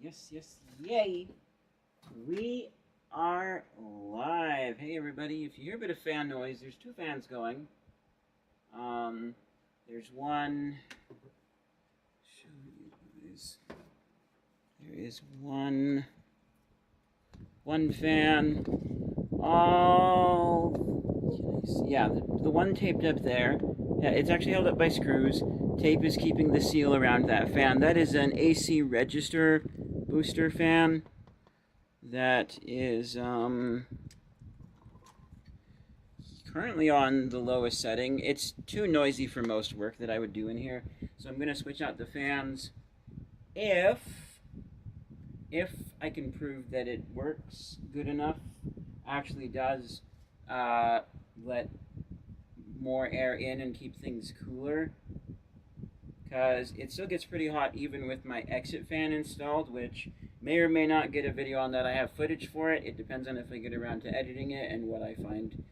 Yes, yes, yay! We are live. Hey, everybody. If you hear a bit of fan noise, there's two fans going. There's one. Show you guys. There is one fan. Oh, yeah, the one taped up there. Yeah, it's actually held up by screws. Tape is keeping the seal around that fan. That is an AC register booster fan. That is currently on the lowest setting. It's too noisy for most work that I would do in here, so I'm going to switch out the fans if I can prove that it works good enough, actually does let more air in and keep things cooler, because it still gets pretty hot even with my exit fan installed, which may or may not get a video on that. I have footage for it. It depends on if I get around to editing it and what I find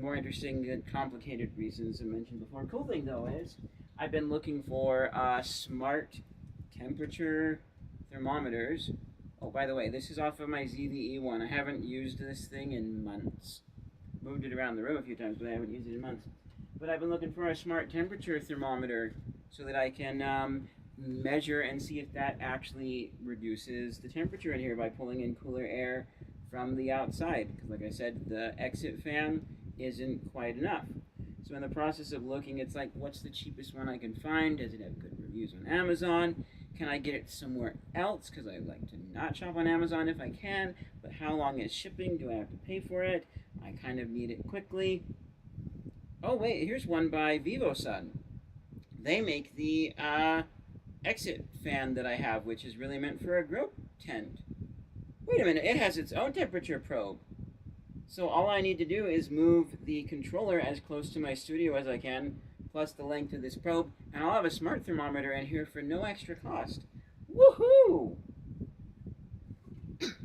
more interesting than complicated reasons I mentioned before. Cool thing though is I've been looking for smart temperature thermometers. Oh, by the way, this is off of my ZVE one. I haven't used this thing in months. Moved it around the room a few times, but I haven't used it in months. But I've been looking for a smart temperature thermometer so that I can measure and see if that actually reduces the temperature in here by pulling in cooler air from the outside. Because like I said, the exit fan isn't quite enough. So in the process of looking, it's like, what's the cheapest one I can find? Does it have good reviews on Amazon? Can I get it somewhere else? Because I like to not shop on Amazon if I can. But how long is shipping? Do I have to pay for it? I kind of need it quickly. Oh wait, here's one by VivoSun. They make the exit fan that I have, which is really meant for a grow tent. Wait a minute, it has its own temperature probe. So all I need to do is move the controller as close to my studio as I can, plus the length of this probe, and I'll have a smart thermometer in here for no extra cost. Woohoo!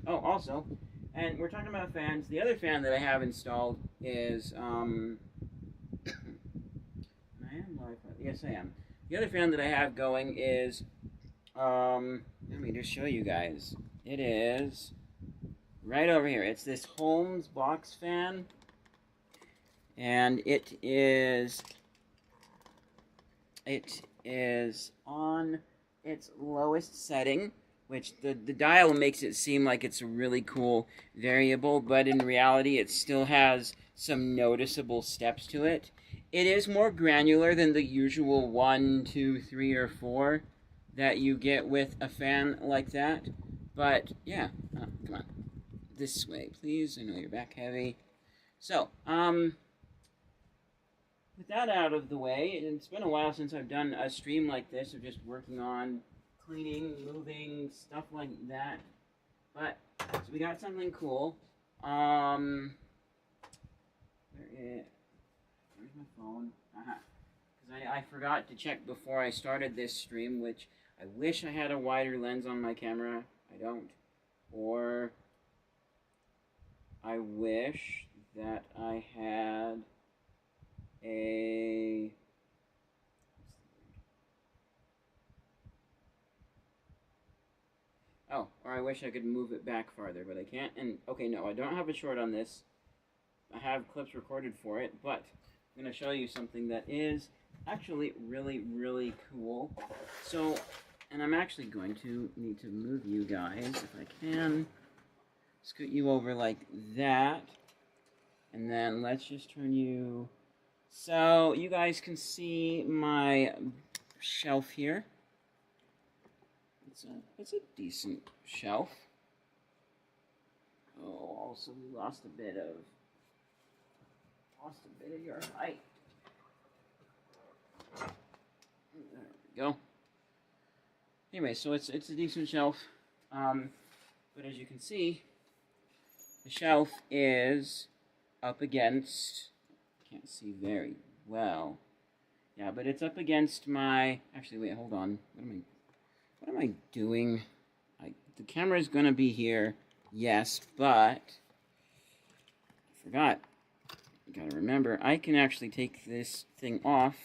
Oh, also, and we're talking about fans. The other fan that I have installed is I am live. Yes, I am. The other fan that I have going is, let me just show you guys. It is right over here. It's this Holmes box fan, and it is on its lowest setting, which the dial makes it seem like it's a really cool variable, but in reality it still has some noticeable steps to it. It is more granular than the usual 1, 2, 3, or 4 that you get with a fan like that. But yeah, come on, this way, please. I know you're back heavy. So, with that out of the way, it's been a while since I've done a stream like this of just working on cleaning, moving, stuff like that. But so we got something cool. Where's my phone? Because I forgot to check before I started this stream, which I wish I had a wider lens on my camera. I don't. Or I wish that I had a... Oh, or I wish I could move it back farther, but I can't. And, okay, no, I don't have a short on this. I have clips recorded for it, but I'm going to show you something that is actually really, really cool. So, and I'm actually going to need to move you guys, if I can. Scoot you over like that. And then let's just turn you... So, you guys can see my shelf here. It's a decent shelf. Oh, also we lost a bit of your height. There we go. Anyway, so it's a decent shelf. But as you can see, the shelf is up against, can't see very well. Yeah, but it's up against my, actually wait, hold on. What am I doing? The camera is going to be here, yes, but I forgot. You gotta remember, I can actually take this thing off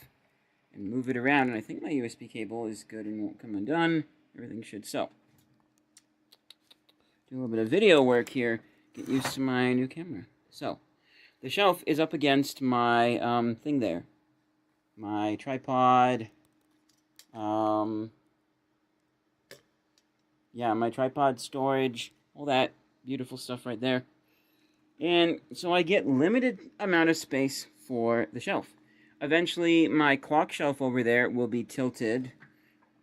and move it around, and I think my USB cable is good and won't come undone. Everything should. So, do a little bit of video work here. Get used to my new camera. So, the shelf is up against my thing there. My tripod. Yeah, my tripod storage. All that beautiful stuff right there. And so I get limited amount of space for the shelf. Eventually, my clock shelf over there will be tilted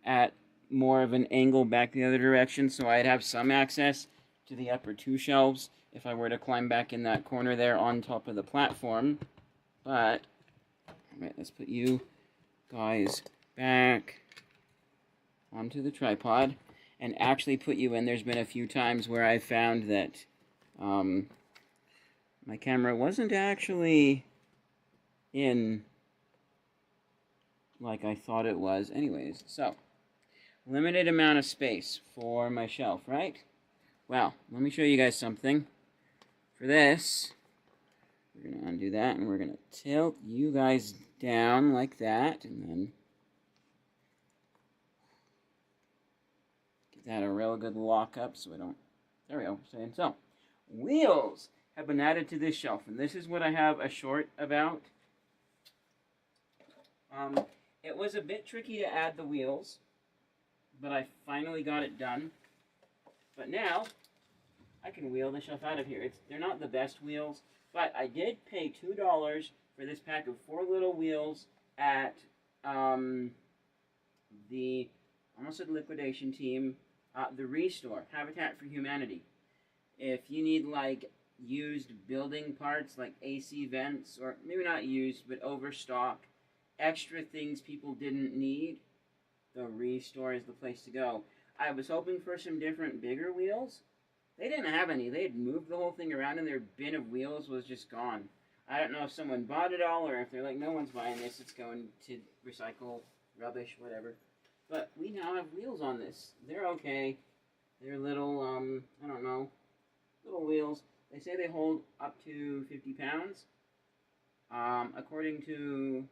at more of an angle back the other direction, so I'd have some access to the upper two shelves if I were to climb back in that corner there on top of the platform. But, alright, let's put you guys back onto the tripod and actually put you in. There's been a few times where I found that my camera wasn't actually in like I thought it was. Anyways, so, limited amount of space for my shelf, right? Well, let me show you guys something. For this, we're going to undo that, and we're going to tilt you guys down like that, and then get that a real good lock up so I don't... There we go. So, wheels have been added to this shelf, and this is what I have a short about. It was a bit tricky to add the wheels, but I finally got it done. But now, I can wheel the shelf out of here. They're not the best wheels, but I did pay $2 for this pack of 4 little wheels at the, almost said liquidation team, the Restore, Habitat for Humanity. If you need, like, used building parts, like AC vents, or maybe not used, but overstock, extra things people didn't need, the Restore is the place to go. I was hoping for some different, bigger wheels. They didn't have any. They had moved the whole thing around, and their bin of wheels was just gone. I don't know if someone bought it all, or if they're like, no one's buying this, it's going to recycle, rubbish, whatever. But we now have wheels on this. They're okay. They're little, I don't know, little wheels. They say they hold up to 50 pounds. According to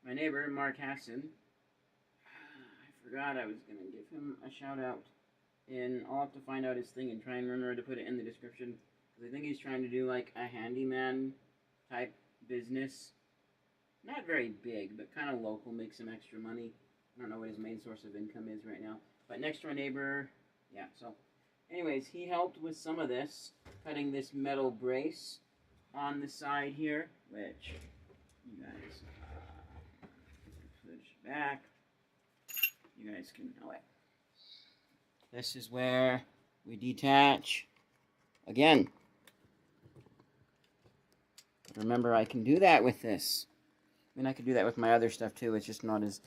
my neighbor, Mark Hassan, I forgot I was going to give him a shout out. And I'll have to find out his thing and try and remember to put it in the description. Because I think he's trying to do like a handyman type business. Not very big, but kind of local, make some extra money. I don't know what his main source of income is right now. But next door neighbor, yeah, so. Anyways, he helped with some of this, cutting this metal brace on the side here, which you guys push back. You guys can, oh wait. This is where we detach. Again, remember I can do that with this. I mean, I could do that with my other stuff too. It's just not as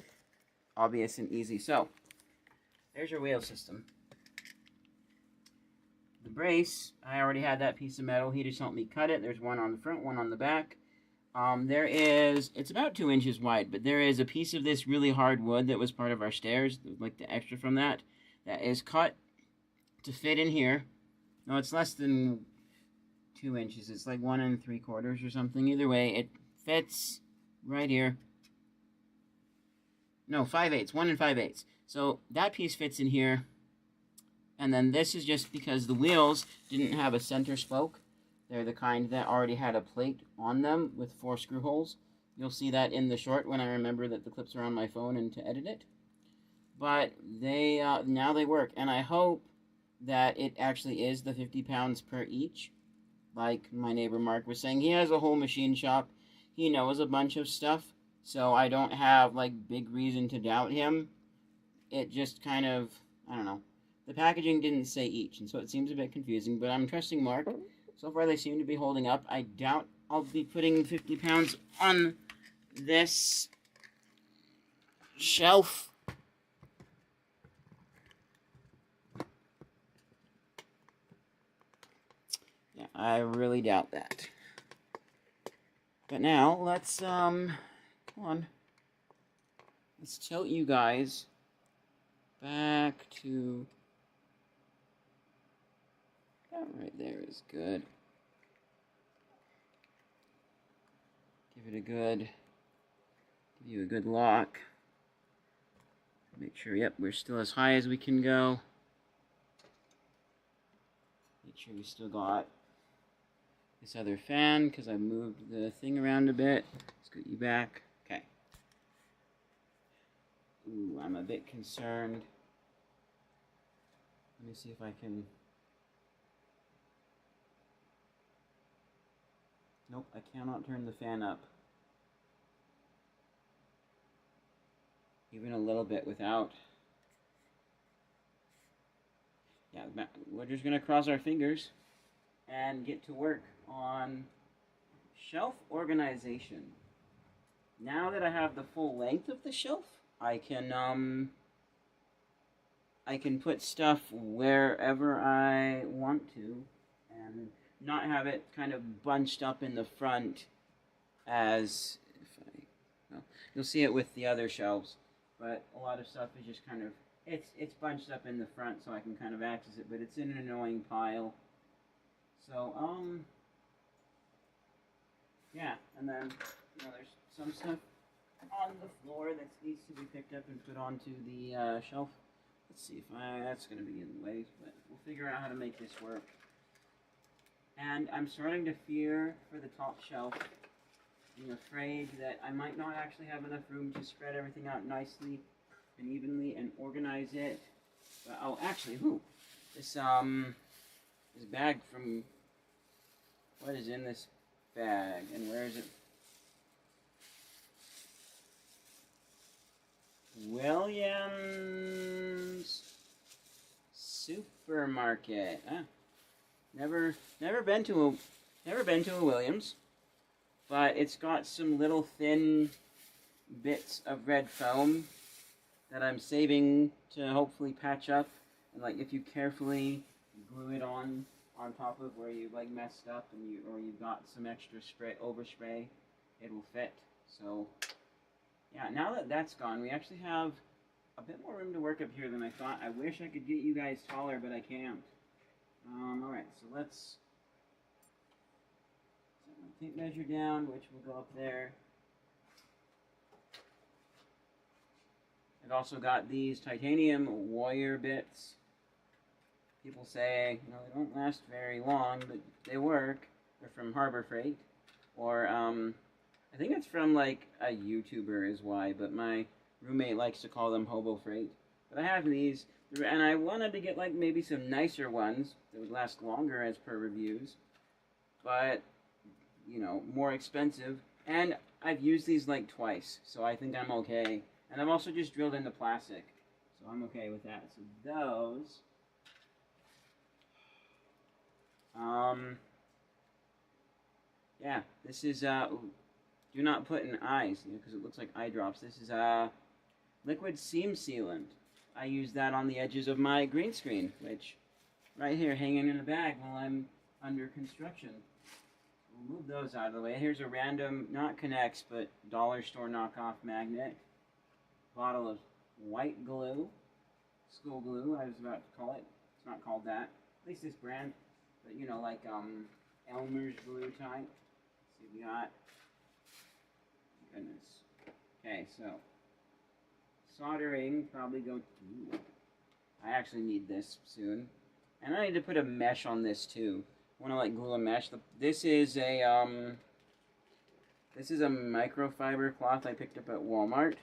obvious and easy. So, there's your wheel system. The brace, I already had that piece of metal. He just helped me cut it. There's one on the front, one on the back. It's about 2 inches wide, but there is a piece of this really hard wood that was part of our stairs, like the extra from that is cut to fit in here. No, it's less than 2 inches. It's like 1 3/4 or something. Either way, it fits right here. No, 5/8, 1 5/8. So that piece fits in here. And then this is just because the wheels didn't have a center spoke. They're the kind that already had a plate on them with 4 screw holes. You'll see that in the short when I remember that the clips are on my phone and to edit it. But they now they work, and I hope that it actually is the 50 pounds per each. Like my neighbor Mark was saying, he has a whole machine shop. He knows a bunch of stuff, so I don't have like big reason to doubt him. It just kind of, I don't know. The packaging didn't say each, and so it seems a bit confusing, but I'm trusting Mark. So far they seem to be holding up. I doubt I'll be putting 50 pounds on this shelf. Yeah, I really doubt that. But now, let's, come on. Let's tilt you guys back to... That right there is good. Give you a good lock. Make sure, yep, we're still as high as we can go. sure we still got this other fan because I moved the thing around a bit. Let's get you back. Okay. Ooh, I'm a bit concerned. Let me see if I can... Nope, I cannot turn the fan up. Even a little bit without... Yeah, we're just going to cross our fingers and get to work on shelf organization. Now that I have the full length of the shelf, I can put stuff wherever I want to and not have it kind of bunched up in the front as, well, you'll see it with the other shelves, but a lot of stuff is just kind of, it's bunched up in the front so I can kind of access it, but it's in an annoying pile. So, yeah, and then, there's some stuff on the floor that needs to be picked up and put onto the shelf. Let's see if that's going to be in the way, but we'll figure out how to make this work. And I'm starting to fear for the top shelf. I'm afraid that I might not actually have enough room to spread everything out nicely and evenly and organize it. But, oh, actually, this bag from, what is in this bag and where is it? Williams Supermarket. Never been to a Williams, but it's got some little thin bits of red foam that I'm saving to hopefully patch up, and like if you carefully glue it on top of where you like messed up and you've got some extra overspray, it will fit. So yeah, now that that's gone, we actually have a bit more room to work up here than I thought. I wish I could get you guys taller, but I can't. Alright, so let's set my tape measure down, which will go up there. I've also got these titanium Warrior bits. People say, they don't last very long, but they work. They're from Harbor Freight. Or, I think it's from, like, a YouTuber is why, but my roommate likes to call them Hobo Freight. But I have these, and I wanted to get, like, maybe some nicer ones that would last longer as per reviews. But, more expensive. And I've used these, like, twice, so I think I'm okay. And I've also just drilled into plastic, so I'm okay with that. So those... yeah, this is, do not put in eyes, because it looks like eye drops. This is, liquid seam sealant. I use that on the edges of my green screen, which, right here, hanging in a bag while I'm under construction. We'll move those out of the way. Here's a random, not K'NEX, but dollar store knockoff magnet. Bottle of white glue. School glue, I was about to call it. It's not called that. At least this brand. But, like, Elmer's glue type. Let's see what we got. Goodness. Okay, so soldering probably go. Ooh, I actually need this soon, and I need to put a mesh on this too. I want to like glue a mesh. This is a microfiber cloth I picked up at Walmart.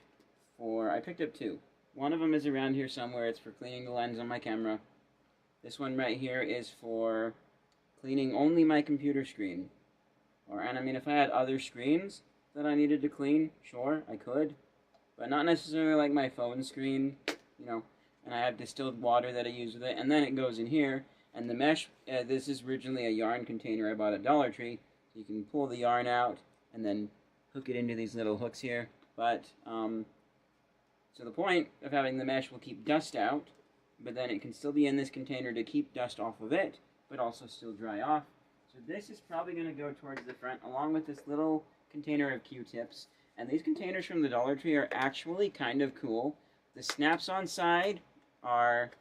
I picked up two. One of them is around here somewhere. It's for cleaning the lens on my camera. This one right here is for cleaning only my computer screen. And I mean, if I had other screens that I needed to clean, sure, I could. But not necessarily like my phone screen, and I have distilled water that I use with it. And then it goes in here. And the mesh, this is originally a yarn container I bought at Dollar Tree. So you can pull the yarn out and then hook it into these little hooks here. But, so the point of having the mesh will keep dust out. But then it can still be in this container to keep dust off of it, but also still dry off. So this is probably going to go towards the front, along with this little container of Q-tips. And these containers from the Dollar Tree are actually kind of cool. The snaps on side are,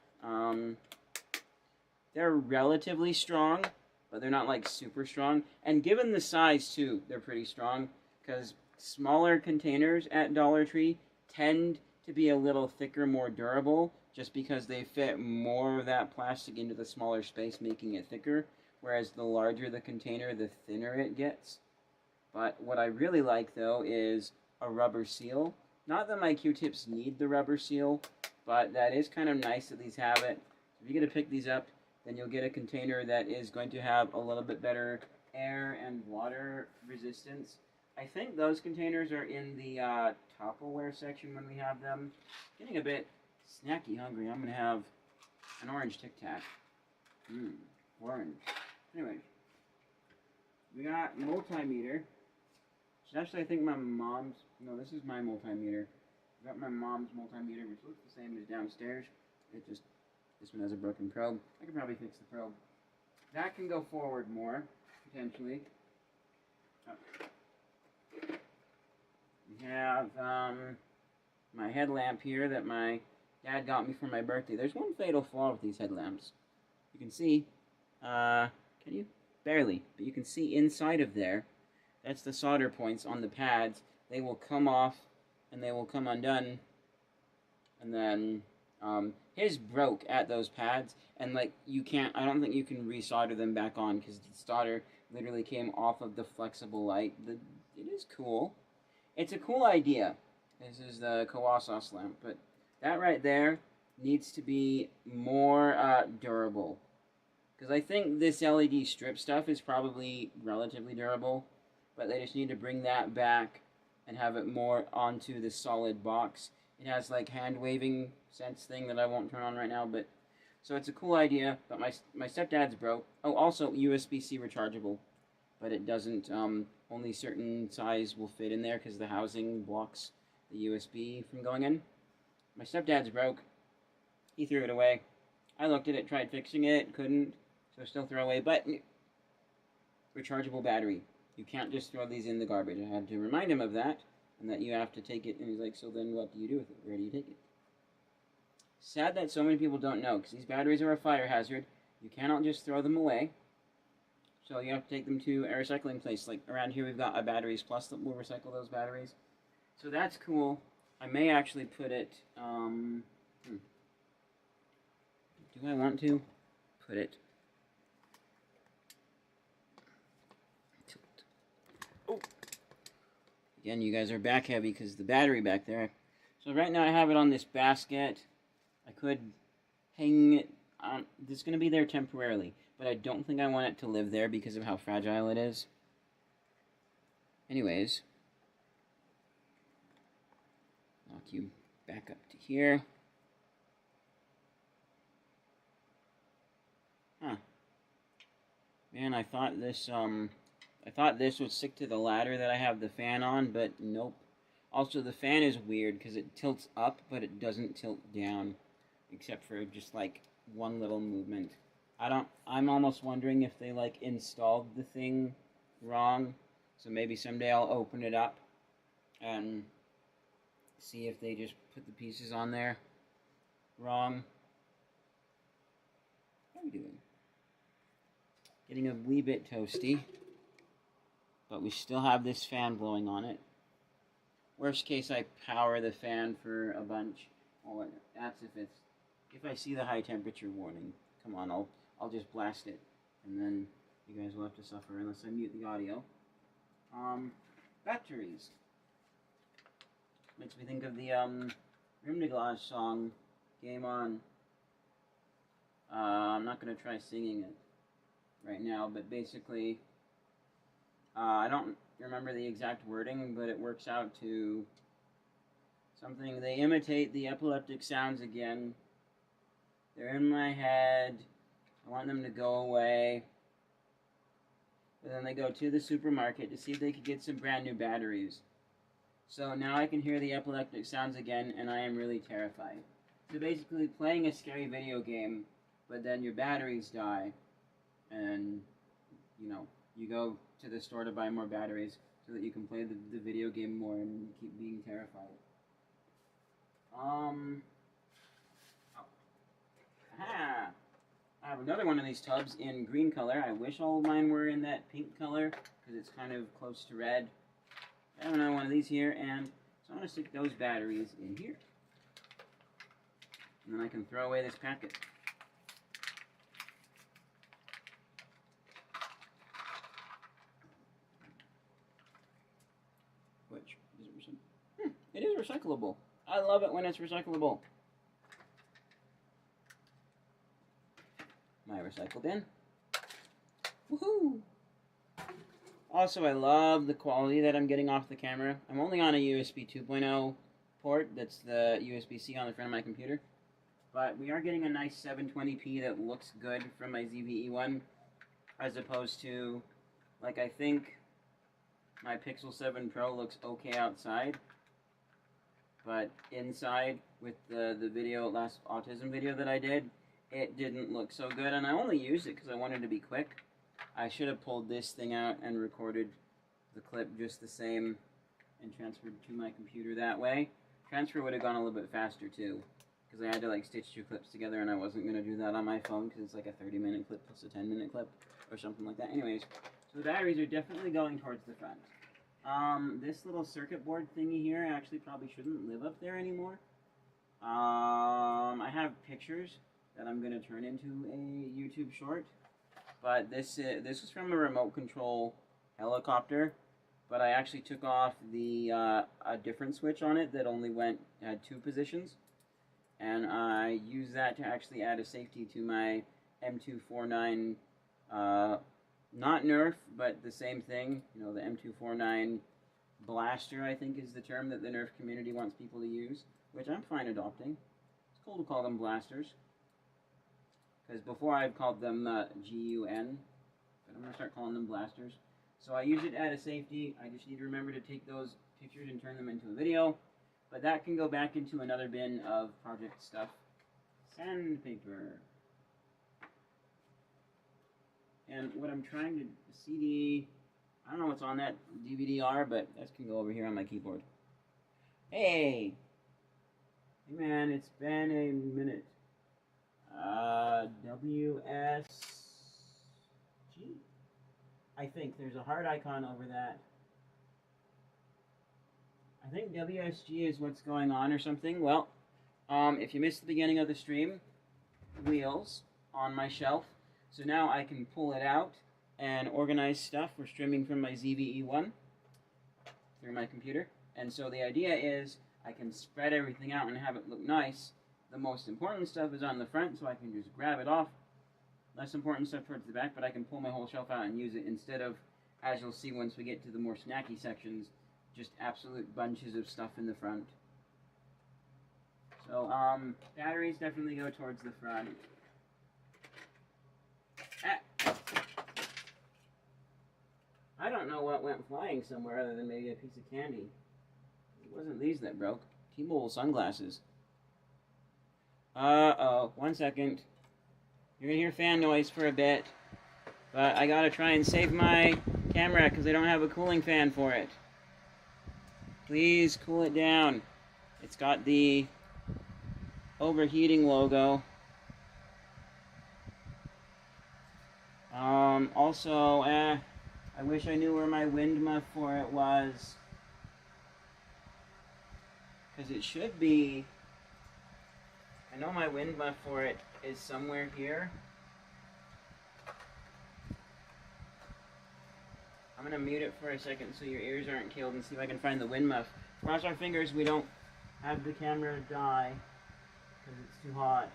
they're relatively strong, but they're not like super strong. And given the size too, they're pretty strong, because smaller containers at Dollar Tree tend to be a little thicker, more durable, just because they fit more of that plastic into the smaller space, making it thicker, whereas the larger the container, the thinner it gets. But what I really like, though, is a rubber seal. Not that my Q-tips need the rubber seal, but that is kind of nice that these have it. If you get to pick these up, then you'll get a container that is going to have a little bit better air and water resistance. I think those containers are in the Tupperware section when we have them. Getting a bit snacky hungry. I'm going to have an orange Tic Tac. Orange. Anyway, we got multimeter. Which actually I think my mom's, no, this is my multimeter. I got my mom's multimeter, which looks the same as downstairs. It just, this one has a broken probe. I could probably fix the probe. That can go forward more, potentially. We have my headlamp here that my dad got me for my birthday. There's one fatal flaw with these headlamps. You can see, can you? Barely, but you can see inside of there. That's the solder points on the pads. They will come off and they will come undone. And then his broke at those pads, and like you can't. I don't think you can resolder them back on because the solder literally came off of the flexible light. It is cool. It's a cool idea. This is the Kawasas lamp, but that right there needs to be more durable. Because I think this LED strip stuff is probably relatively durable, but they just need to bring that back and have it more onto the solid box. It has like hand waving sense thing that I won't turn on right now, but so it's a cool idea. But my stepdad's broke. Oh, also USB-C rechargeable, but it doesn't. Only certain size will fit in there because the housing blocks the USB from going in. My stepdad's broke. He threw it away. I looked at it, tried fixing it, couldn't. So still throw away, but rechargeable battery. You can't just throw these in the garbage. I had to remind him of that, and that you have to take it. And he's like, so then what do you do with it? Where do you take it? Sad that so many people don't know, because these batteries are a fire hazard. You cannot just throw them away. So you have to take them to a recycling place. Like around here we've got a Batteries Plus that will recycle those batteries. So that's cool. I may actually put it, do I want to put it? Oh. Again, you guys are back heavy because the battery back there. So right now I have it on this basket. I could hang it on. It's going to be there temporarily, but I don't think I want it to live there because of how fragile it is. Anyways, lock you back up to here. Huh. Man, I thought this would stick to the ladder that I have the fan on, but nope. Also, the fan is weird because it tilts up, but it doesn't tilt down, except for just like one little movement. I'm almost wondering if they like installed the thing wrong. So maybe someday I'll open it up and see if they just put the pieces on there wrong. How are we doing? Getting a wee bit toasty, but we still have this fan blowing on it. Worst case, I power the fan for a bunch. Oh, that's if I see the high temperature warning. Come on, I'll just blast it, and then you guys will have to suffer unless I mute the audio. Batteries. Makes me think of the Rimniglas song, Game On. I'm not gonna try singing it right now, but basically, I don't remember the exact wording, but it works out to something. They imitate the epileptic sounds again. They're in my head. I want them to go away. But then they go to the supermarket to see if they could get some brand new batteries. So now I can hear the epileptic sounds again, and I am really terrified. So basically playing a scary video game, but then your batteries die, and, you know, you go to the store to buy more batteries so that you can play the video game more and keep being terrified. Aha! I have another one of these tubs in green color. I wish all of mine were in that pink color, because it's kind of close to red. I have another one of these here, and so I'm going to stick those batteries in here. And then I can throw away this packet. Which is it recyclable? It is recyclable. I love it when it's recyclable. My recycle bin. Woohoo! Also, I love the quality that I'm getting off the camera. I'm only on a USB 2.0 port. That's the USB-C on the front of my computer. But we are getting a nice 720p that looks good from my ZV-E one, as opposed to, like, I think my Pixel 7 Pro looks okay outside, but inside with the video, last autism video that I did, it didn't look so good, and I only used it because I wanted to be quick. I should have pulled this thing out and recorded the clip just the same and transferred to my computer that way. Transfer would have gone a little bit faster too, because I had to like stitch two clips together, and I wasn't going to do that on my phone because it's like a 30-minute clip plus a 10-minute clip or something like that. Anyways, so the batteries are definitely going towards the front. This little circuit board thingy here actually probably shouldn't live up there anymore. I have pictures that I'm going to turn into a YouTube short, but this was from a remote control helicopter, but I actually took off the a different switch on it that only had 2 positions, and I used that to actually add a safety to my M249, not Nerf, but the same thing, you know, the M249 blaster, I think is the term that the Nerf community wants people to use, which I'm fine adopting. It's cool to call them blasters, because before I've called them GUN, but I'm going to start calling them blasters. So I use it to add a safety. I just need to remember to take those pictures and turn them into a video. But that can go back into another bin of project stuff. Sandpaper. And what I'm trying to... CD... I don't know what's on that DVD-R, but that can go over here on my keyboard. Hey! Hey man, it's been a minute. WSG? I think there's a heart icon over that. I think WSG is what's going on or something. Well, if you missed the beginning of the stream, wheels on my shelf. So now I can pull it out and organize stuff. We're streaming from my ZV-E one through my computer. And so the idea is I can spread everything out and have it look nice. The most important stuff is on the front, so I can just grab it off. Less important stuff towards the back, but I can pull my whole shelf out and use it instead of, as you'll see once we get to the more snacky sections, just absolute bunches of stuff in the front. So, batteries definitely go towards the front. I don't know what went flying somewhere other than maybe a piece of candy. It wasn't these that broke. T-Mobile sunglasses. Uh-oh, 1 second. You're gonna hear fan noise for a bit, but I gotta try and save my camera because I don't have a cooling fan for it. Please cool it down. It's got the overheating logo. Also, I wish I knew where my wind muff for it was, because it should be, I know my wind muff for it is somewhere here. I'm going to mute it for a second so your ears aren't killed and see if I can find the wind muff. Cross our fingers we don't have the camera die because it's too hot.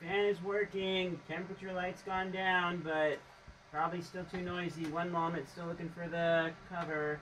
Fan is working. Temperature light's gone down, but probably still too noisy. One moment, still looking for the cover.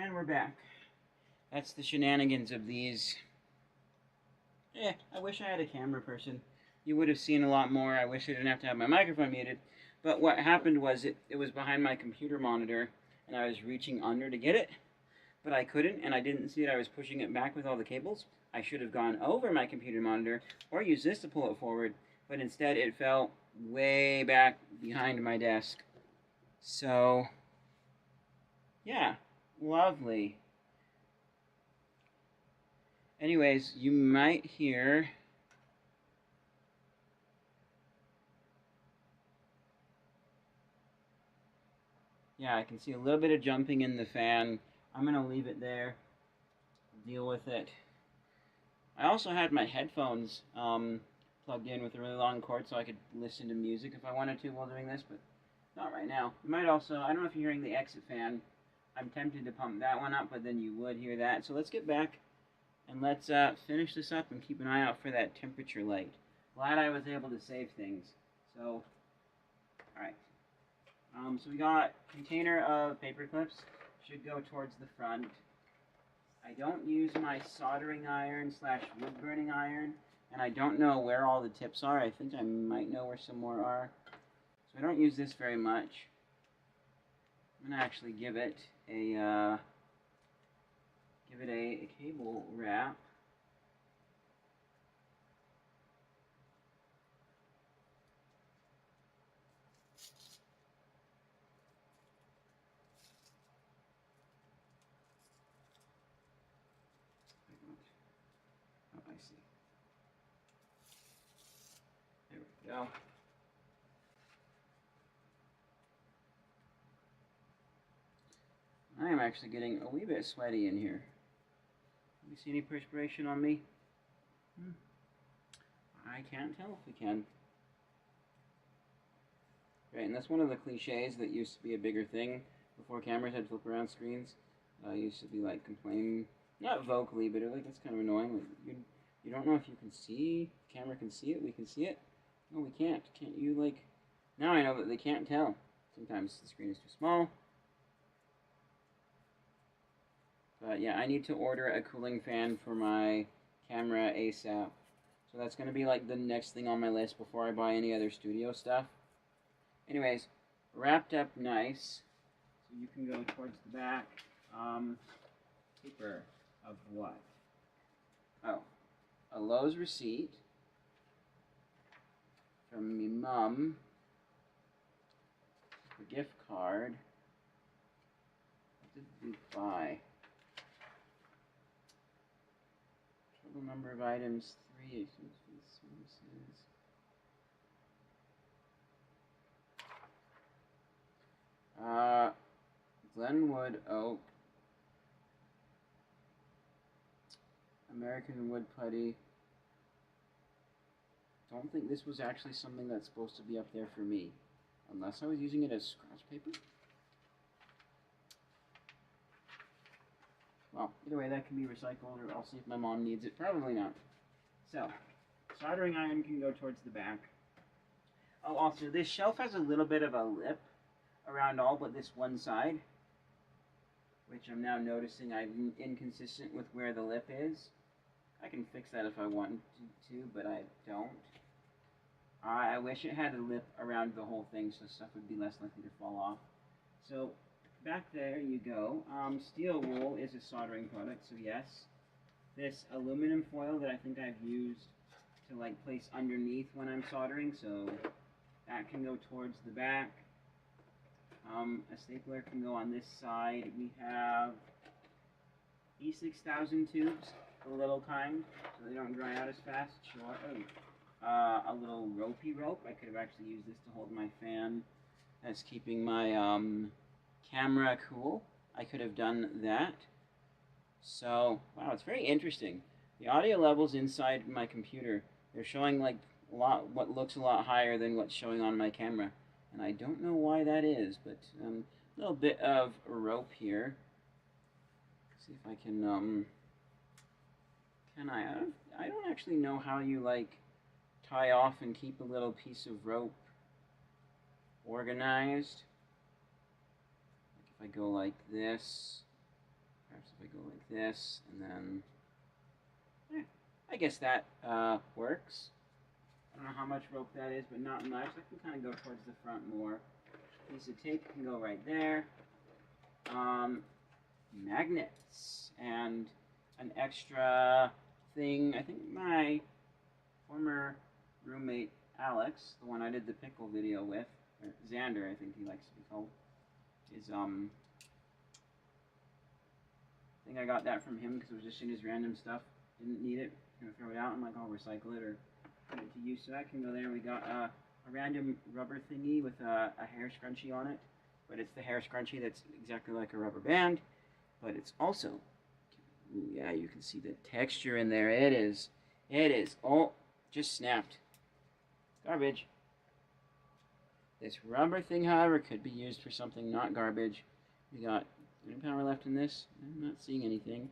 And we're back. That's the shenanigans of these. I wish I had a camera person. You would have seen a lot more. I wish I didn't have to have my microphone muted. But what happened was it was behind my computer monitor, and I was reaching under to get it, but I couldn't, and I didn't see it. I was pushing it back with all the cables. I should have gone over my computer monitor or used this to pull it forward, but instead it fell way back behind my desk. So, yeah, lovely. Anyways, you might hear I can see a little bit of jumping in the fan. I'm going to leave it there, deal with it. I also had my headphones plugged in with a really long cord so I could listen to music if I wanted to while doing this, but not right now. You might also, I don't know if you're hearing the exit fan. I'm tempted to pump that one up, but then you would hear that. So let's get back and let's finish this up and keep an eye out for that temperature light. Glad I was able to save things. So, alright. So we got a container of paper clips. Should go towards the front. I don't use my soldering iron / wood burning iron, and I don't know where all the tips are. I think I might know where some more are. So I don't use this very much. I'm gonna actually give it a cable wrap. Oh, I see. There we go. I am actually getting a wee bit sweaty in here. You see any perspiration on me? I can't tell if we can. Right, and that's one of the cliches that used to be a bigger thing before cameras had flip around screens. Used to be like complaining, not vocally, but like it's kind of annoying. Like, you don't know if you can see, the camera can see it, we can see it. No, we can't. Can't you like? Now I know that they can't tell. Sometimes the screen is too small. But yeah, I need to order a cooling fan for my camera ASAP. So that's going to be like the next thing on my list before I buy any other studio stuff. Anyways, wrapped up nice. So you can go towards the back. Paper of what? Oh, a Lowe's receipt from me mum. A gift card. What did we buy? Total number of items, 3 services. Glenwood Oak. American Wood Putty. Don't think this was actually something that's supposed to be up there for me. Unless I was using it as scratch paper. Well, either way, that can be recycled, or I'll see if my mom needs it. Probably not. So, soldering iron can go towards the back. Oh, also, this shelf has a little bit of a lip around all but this one side, which I'm now noticing I'm inconsistent with where the lip is. I can fix that if I wanted to, but I don't. I wish it had a lip around the whole thing so stuff would be less likely to fall off. So, back there you go. Steel wool is a soldering product, so yes. This aluminum foil that I think I've used to like place underneath when I'm soldering, so that can go towards the back. A stapler can go on this side. We have E6000 tubes, a little kind, so they don't dry out as fast. Sure. A little ropey rope. I could have actually used this to hold my fan. That's keeping my camera cool. I could have done that. So, wow, it's very interesting. The audio levels inside my computer, they're showing like what looks a lot higher than what's showing on my camera. And I don't know why that is, but a little bit of rope here. See if I can I don't actually know how you like tie off and keep a little piece of rope organized. Like if I go like this, So I go like this, and then I guess that works. I don't know how much rope that is, but not much. I can kind of go towards the front more. Piece of tape can go right there. Magnets and an extra thing. I think my former roommate Alex, the one I did the pickle video with, or Xander, I think he likes to be called, is I think I got that from him because it was just in his random stuff. Didn't need it. Gonna throw it out. I'm like, I'll recycle it or put it to use. So that can go there. We got a random rubber thingy with a hair scrunchie on it, but it's the hair scrunchie that's exactly like a rubber band, but it's also, ooh, yeah, you can see the texture in there. It is, oh, just snapped. Garbage. This rubber thing, however, could be used for something not garbage. We got any power left in this? I'm not seeing anything.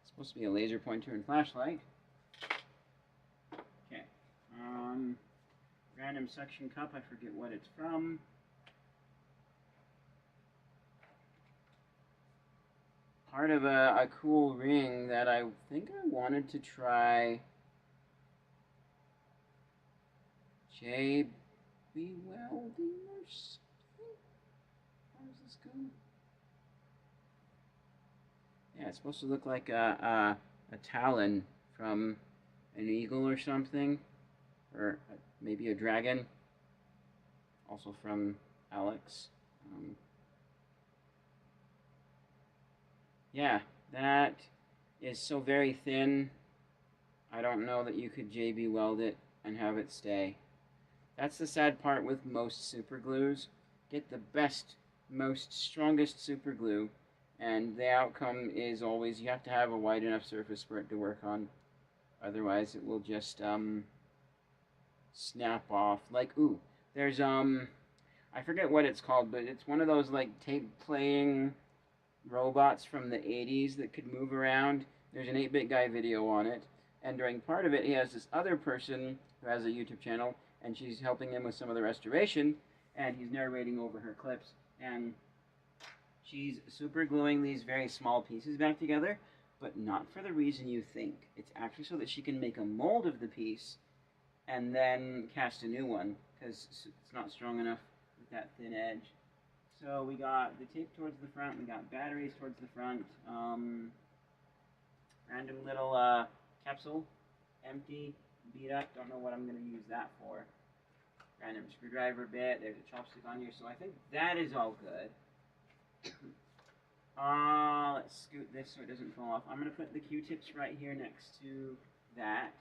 It's supposed to be a laser pointer and flashlight. Okay. Random suction cup. I forget what it's from. Part of a cool ring that I think I wanted to try. JB Welding or something? How does this go? Yeah, it's supposed to look like a talon from an eagle or something. Or maybe a dragon. Also from Alex. Yeah, that is so very thin. I don't know that you could JB weld it and have it stay. That's the sad part with most super glues. Get the best, most strongest super glue, and the outcome is always you have to have a wide enough surface for it to work on. Otherwise, it will just snap off. Like, ooh, there's I forget what it's called, but it's one of those like tape playing robots from the 80s that could move around. There's an 8-Bit Guy video on it, and during part of it, he has this other person who has a YouTube channel, and she's helping him with some of the restoration, and he's narrating over her clips, and she's super gluing these very small pieces back together, but not for the reason you think. It's actually so that she can make a mold of the piece and then cast a new one, because it's not strong enough with that thin edge. So we got the tape towards the front, we got batteries towards the front, random little capsule, empty, beat up, don't know what I'm going to use that for. Random screwdriver bit, there's a chopstick on here, so I think that is all good. Let's scoot this so it doesn't fall off. I'm going to put the Q-tips right here next to that.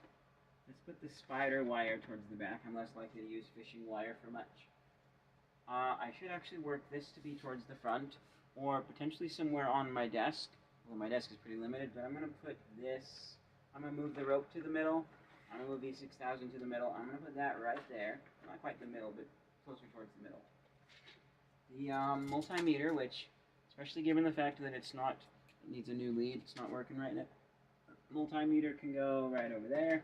Let's put the spider wire towards the back. I'm less likely to use fishing wire for much. I should actually work this to be towards the front, or potentially somewhere on my desk. Well, my desk is pretty limited, but I'm going to put this, I'm going to move the rope to the middle. I'm going to move V6000 to the middle. I'm going to put that right there. Not quite the middle, but closer towards the middle. The multimeter, which, especially given the fact that it's not, it needs a new lead, it's not working right now. Multimeter can go right over there.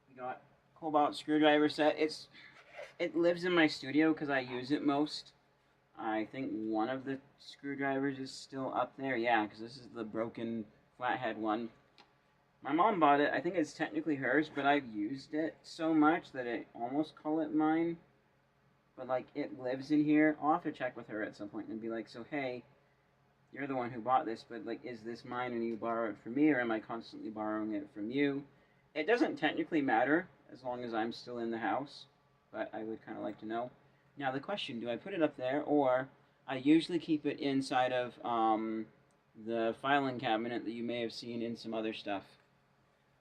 We got Cobalt screwdriver set. It lives in my studio because I use it most. I think one of the screwdrivers is still up there. Yeah, because this is the broken flathead one. My mom bought it. I think it's technically hers, but I've used it so much that I almost call it mine. But, like, it lives in here. I'll have to check with her at some point and be like, so, hey, you're the one who bought this, but, like, is this mine and you borrow it from me, or am I constantly borrowing it from you? It doesn't technically matter as long as I'm still in the house, but I would kind of like to know. Now, the question, do I put it up there, or I usually keep it inside of the filing cabinet that you may have seen in some other stuff.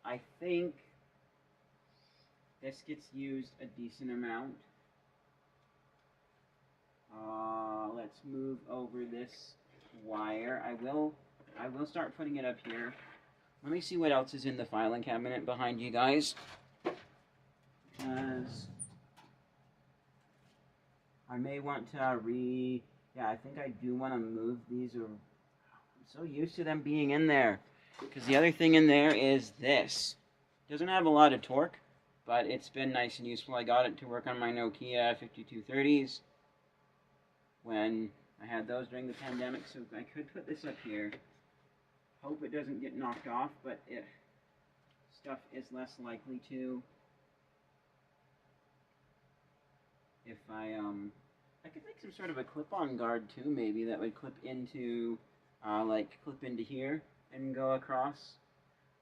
I think this gets used a decent amount. Let's move over this wire. I will start putting it up here. Let me see what else is in the filing cabinet behind you guys. Because I may want to yeah, I think I do want to move these. I'm so used to them being in there. Because the other thing in there is this. It doesn't have a lot of torque, but it's been nice and useful. I got it to work on my Nokia 5230s when I had those during the pandemic, so I could put this up here. Hope it doesn't get knocked off, but if stuff is less likely to. If I could make some sort of a clip-on guard too, maybe that would clip into, clip into here and go across.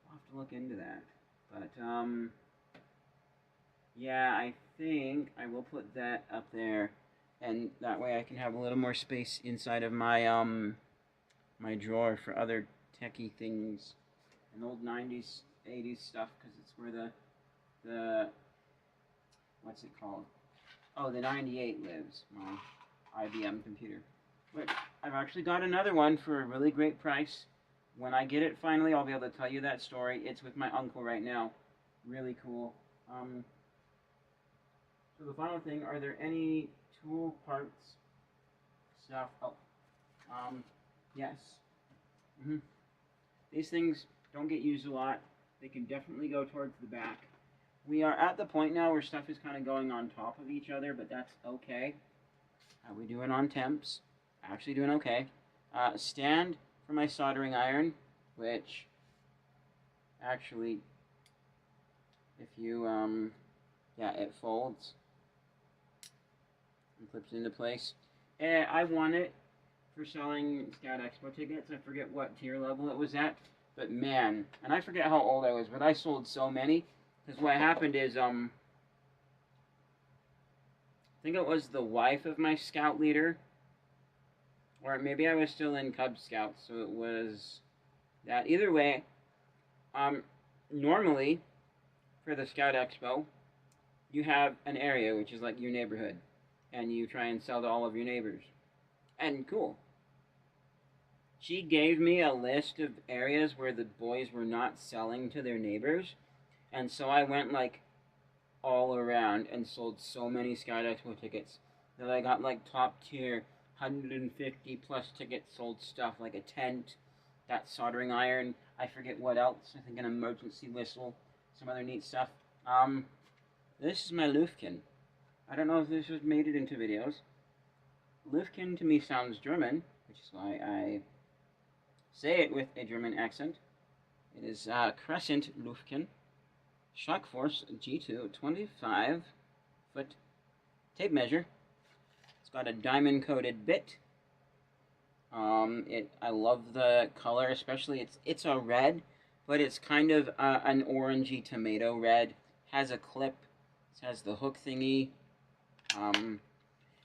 I'll have to look into that. But yeah, I think I will put that up there, and that way I can have a little more space inside of my my drawer for other techie things, and old 90s, 80s stuff, because it's where the what's it called? Oh, the 98 lives, my IBM computer. But I've actually got another one for a really great price. When I get it finally, I'll be able to tell you that story. It's with my uncle right now. Really cool. So the final thing, are there any tool parts stuff? Oh, yes. These things don't get used a lot. They can definitely go towards the back. We are at the point now where stuff is kind of going on top of each other, but that's okay. How we doing on temps? Actually doing okay. Stand for my soldering iron, which actually, if you, yeah, it folds and clips into place. I won it for selling Scout Expo tickets. I forget what tier level it was at, but man, and I forget how old I was, but I sold so many. Because what happened is, I think it was the wife of my scout leader, or maybe I was still in Cub Scouts, so it was that. Either way, normally, for the Scout Expo, you have an area, which is like your neighborhood, and you try and sell to all of your neighbors. And cool. She gave me a list of areas where the boys were not selling to their neighbors. And so I went, like, all around and sold so many Scout Expo tickets that I got, like, top tier 150 plus tickets sold stuff, like a tent, that soldering iron, I forget what else, I think an emergency whistle, some other neat stuff. This is my Lufkin. I don't know if this was made it into videos. Lufkin to me sounds German, which is why I say it with a German accent. It is Crescent Lufkin. Shock Force G2 25 foot tape measure. It's got a diamond coated bit. I love the color, especially it's a red, but it's kind of an orangey tomato red. Has a clip. It has the hook thingy.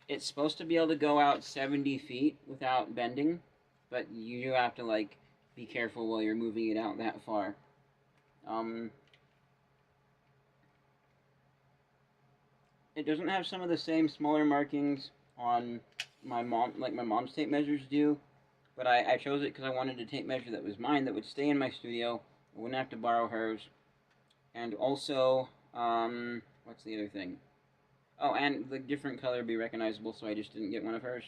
It's supposed to be able to go out 70 feet without bending, but you do have to like be careful while you're moving it out that far. It doesn't have some of the same smaller markings on my mom's tape measures do, but I chose it because I wanted a tape measure that was mine, that would stay in my studio. I wouldn't have to borrow hers. And also, what's the other thing? Oh, and the different color would be recognizable, so I just didn't get one of hers.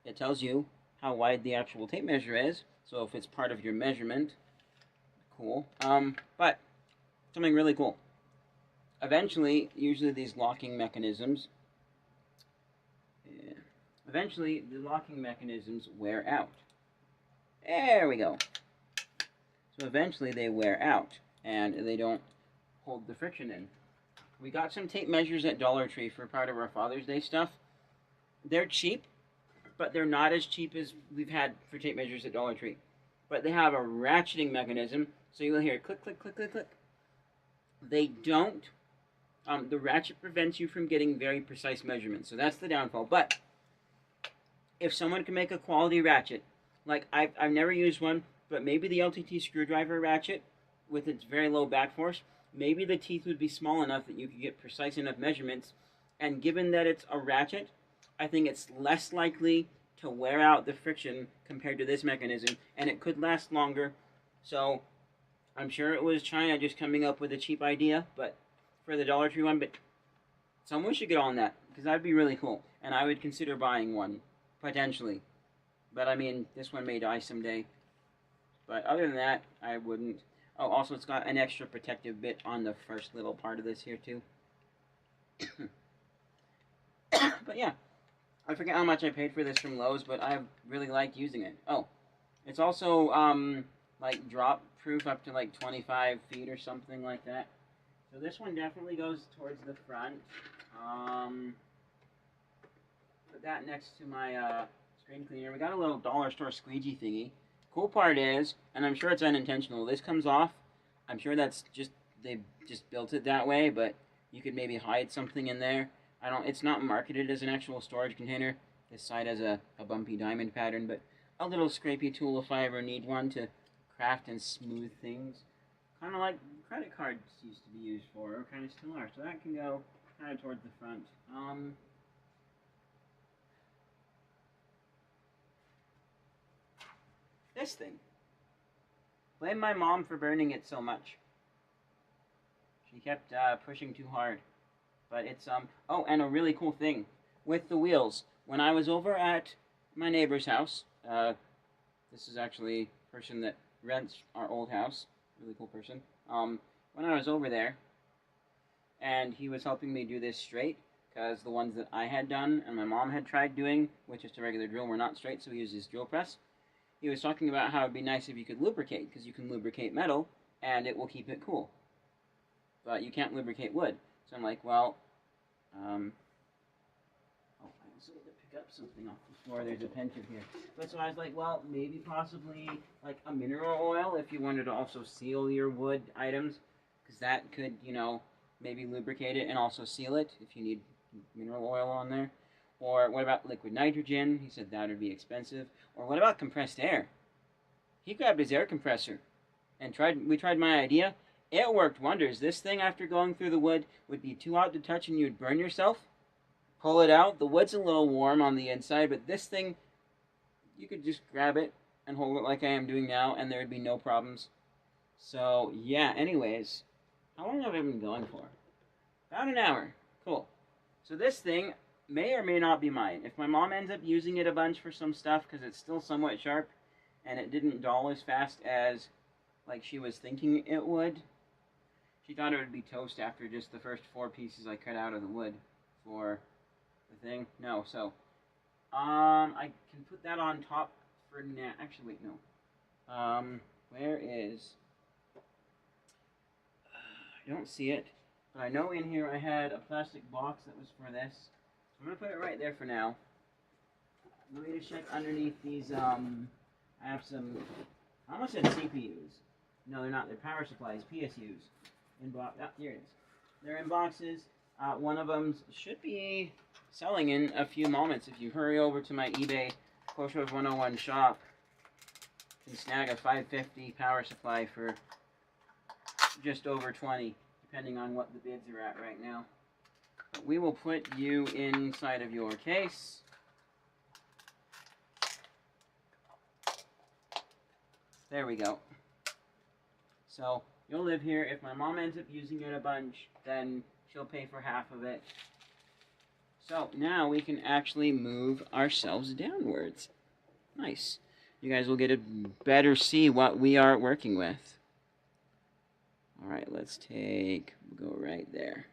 It tells you how wide the actual tape measure is, so if it's part of your measurement, cool. But something really cool. Eventually, usually these locking mechanisms, eventually the locking mechanisms wear out. There we go. So eventually they wear out, and they don't hold the friction in. We got some tape measures at Dollar Tree for part of our Father's Day stuff. They're cheap, but they're not as cheap as we've had for tape measures at Dollar Tree. But they have a ratcheting mechanism, so you'll hear click, click, click, click, click. They don't. The ratchet prevents you from getting very precise measurements, so that's the downfall. But if someone can make a quality ratchet, like I've never used one, but maybe the LTT screwdriver ratchet with its very low back force, maybe the teeth would be small enough that you could get precise enough measurements. And given that it's a ratchet, I think it's less likely to wear out the friction compared to this mechanism, and it could last longer. So I'm sure it was China just coming up with a cheap idea, but for the Dollar Tree one, but someone should get on that, because that'd be really cool, and I would consider buying one, potentially. But I mean, this one may die someday. But other than that, I wouldn't. Oh, also it's got an extra protective bit on the first little part of this here too. But yeah, I forget how much I paid for this from Lowe's, but I really liked using it. Oh, it's also like drop proof up to like 25 feet or something like that. So this one definitely goes towards the front. Put that next to my screen cleaner. We got a little dollar store squeegee thingy. Cool part is, and I'm sure it's unintentional, this comes off. I'm sure that's just, they just built it that way, but you could maybe hide something in there. It's not marketed as an actual storage container. This side has a bumpy diamond pattern, but a little scrapey tool if I ever need one to craft and smooth things. Kind of like credit cards used to be used for, or kind of still are. So that can go kind of towards the front. This thing. Blame my mom for burning it so much. She kept pushing too hard. But it's, oh, and a really cool thing with the wheels. When I was over at my neighbor's house, this is actually a person that rents our old house, really cool person. When I was over there, and he was helping me do this straight, because the ones that I had done and my mom had tried doing with just a regular drill were not straight, so he used his drill press. He was talking about how it'd be nice if you could lubricate, because you can lubricate metal, and it will keep it cool. But you can't lubricate wood. So I'm like, well, oh, I also need to pick up something off the floor. There's a penchant here. But so I was like, well, maybe possibly like a mineral oil if you wanted to also seal your wood items, because that could, you know, maybe lubricate it and also seal it if you need mineral oil on there. Or what about liquid nitrogen? He said that would be expensive. Or what about compressed air? He grabbed his air compressor and we tried my idea. It worked wonders. This thing, after going through the wood, would be too hot to touch and you'd burn yourself. Pull it out. The wood's a little warm on the inside, but this thing, you could just grab it and hold it like I am doing now, and there would be no problems. So, yeah, anyways, how long have I been going for? About an hour. Cool. So this thing may or may not be mine. If my mom ends up using it a bunch for some stuff, because it's still somewhat sharp, and it didn't dull as fast as, like, she was thinking it would, she thought it would be toast after just the first 4 pieces I cut out of the wood for the thing. No, so I can put that on top for now. Actually, wait, no. Where is? I don't see it, but I know in here I had a plastic box that was for this. I'm gonna put it right there for now. Let me just check underneath these. I have some. I almost said CPUs. No, they're not. They're power supplies, PSUs. In box. Ah, here it is. They're in boxes. One of them should be selling in a few moments. If you hurry over to my eBay Koshov 101 shop, you can snag a 550 power supply for just over 20, depending on what the bids are at right now. But we will put you inside of your case. There we go. So you'll live here. If my mom ends up using it a bunch, then she'll pay for half of it. So now we can actually move ourselves downwards. Nice. You guys will get to better see what we are working with. Alright, let's we'll go right there.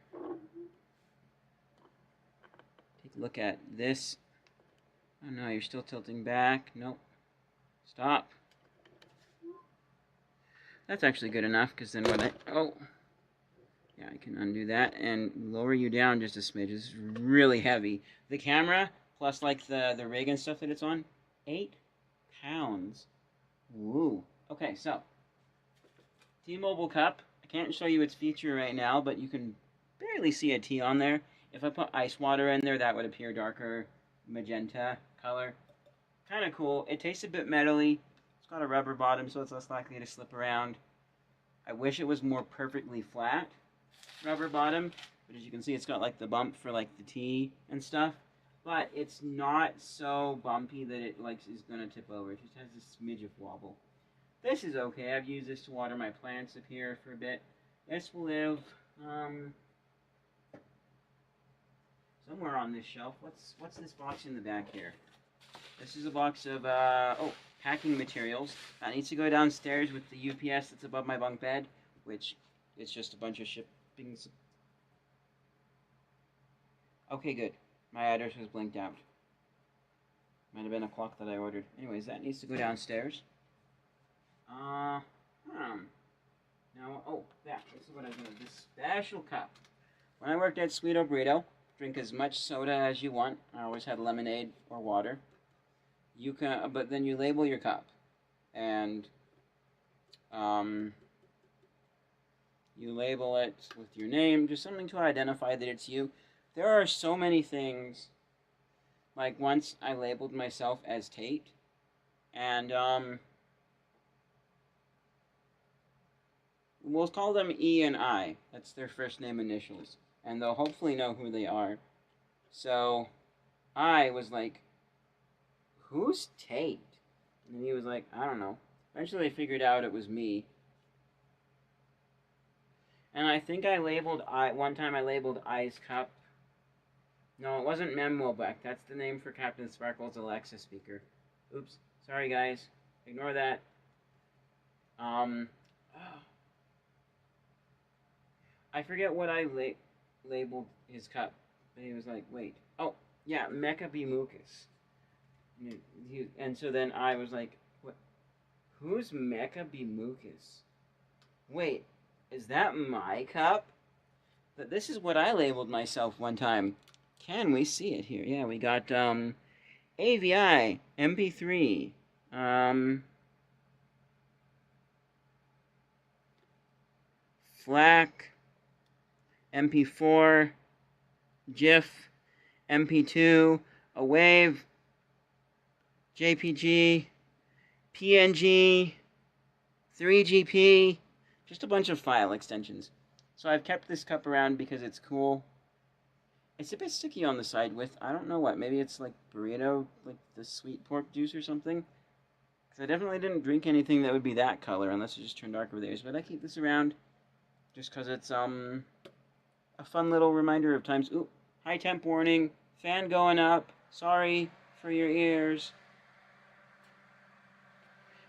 Take a look at this. Oh no, you're still tilting back. Nope. Stop. That's actually good enough, because then when yeah, I can undo that and lower you down just a smidge. This is really heavy. The camera, plus like the rig and stuff that it's on, 8 pounds. Woo. Okay, so T-Mobile cup. I can't show you its feature right now, but you can barely see a T on there. If I put ice water in there, that would appear darker magenta color. Kind of cool. It tastes a bit metally. It's got a rubber bottom, so it's less likely to slip around. I wish it was more perfectly flat rubber bottom, but as you can see, it's got like the bump for like the tea and stuff. But it's not so bumpy that it like is gonna tip over. It just has a smidge of wobble. This is okay. I've used this to water my plants up here for a bit. This will live somewhere on this shelf. What's this box in the back here? This is a box of oh, packing materials. That needs to go downstairs with the UPS that's above my bunk bed, which is just a bunch of shipping. Okay, good. My address was blinked out. Might have been a clock that I ordered. Anyways, that needs to go downstairs. Now, this is what I got. This special cup. When I worked at Sweeto Burrito, drink as much soda as you want. I always had lemonade or water. You can, but then you label your cup, and you label it with your name, just something to identify that it's you. There are so many things. Like once I labeled myself as Tate, and we'll call them E and I. That's their first name initials, and they'll hopefully know who they are. So I was like, who's Tate? And he was like, I don't know. Eventually I figured out it was me. And I think one time I labeled I's cup. No, it wasn't Memwelbeck. That's the name for Captain Sparkle's Alexa speaker. Oops. Sorry, guys. Ignore that. I forget what I labeled his cup. But he was like, wait. Oh, yeah, Mecha B. Mucus. And so then I was like, what? Who's Mecha B. Mucus? Wait, is that my cup? But this is what I labeled myself one time. Can we see it here? Yeah, we got AVI, MP3, FLAC, MP4, GIF, MP2, a WAVE, JPG, PNG, 3GP, just a bunch of file extensions. So I've kept this cup around because it's cool. It's a bit sticky on the side with, I don't know what, maybe it's like burrito, like the sweet pork juice or something. Because I definitely didn't drink anything that would be that color unless it just turned dark over there. But I keep this around just because it's a fun little reminder of times. Ooh, high temp warning, fan going up, sorry for your ears.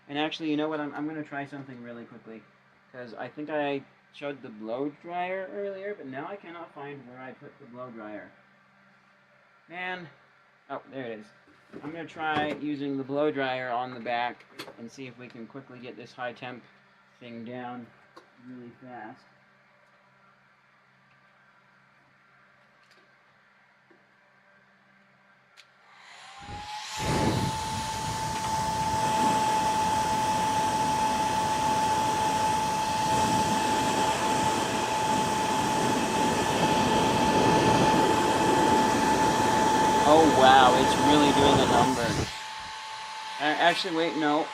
And actually, you know what, I'm going to try something really quickly. Because I think I showed the blow dryer earlier, but now I cannot find where I put the blow dryer. Man. Oh, there it is. I'm going to try using the blow dryer on the back and see if we can quickly get this high temp thing down really fast. Oh wow, it's really doing a number. Actually, wait, no.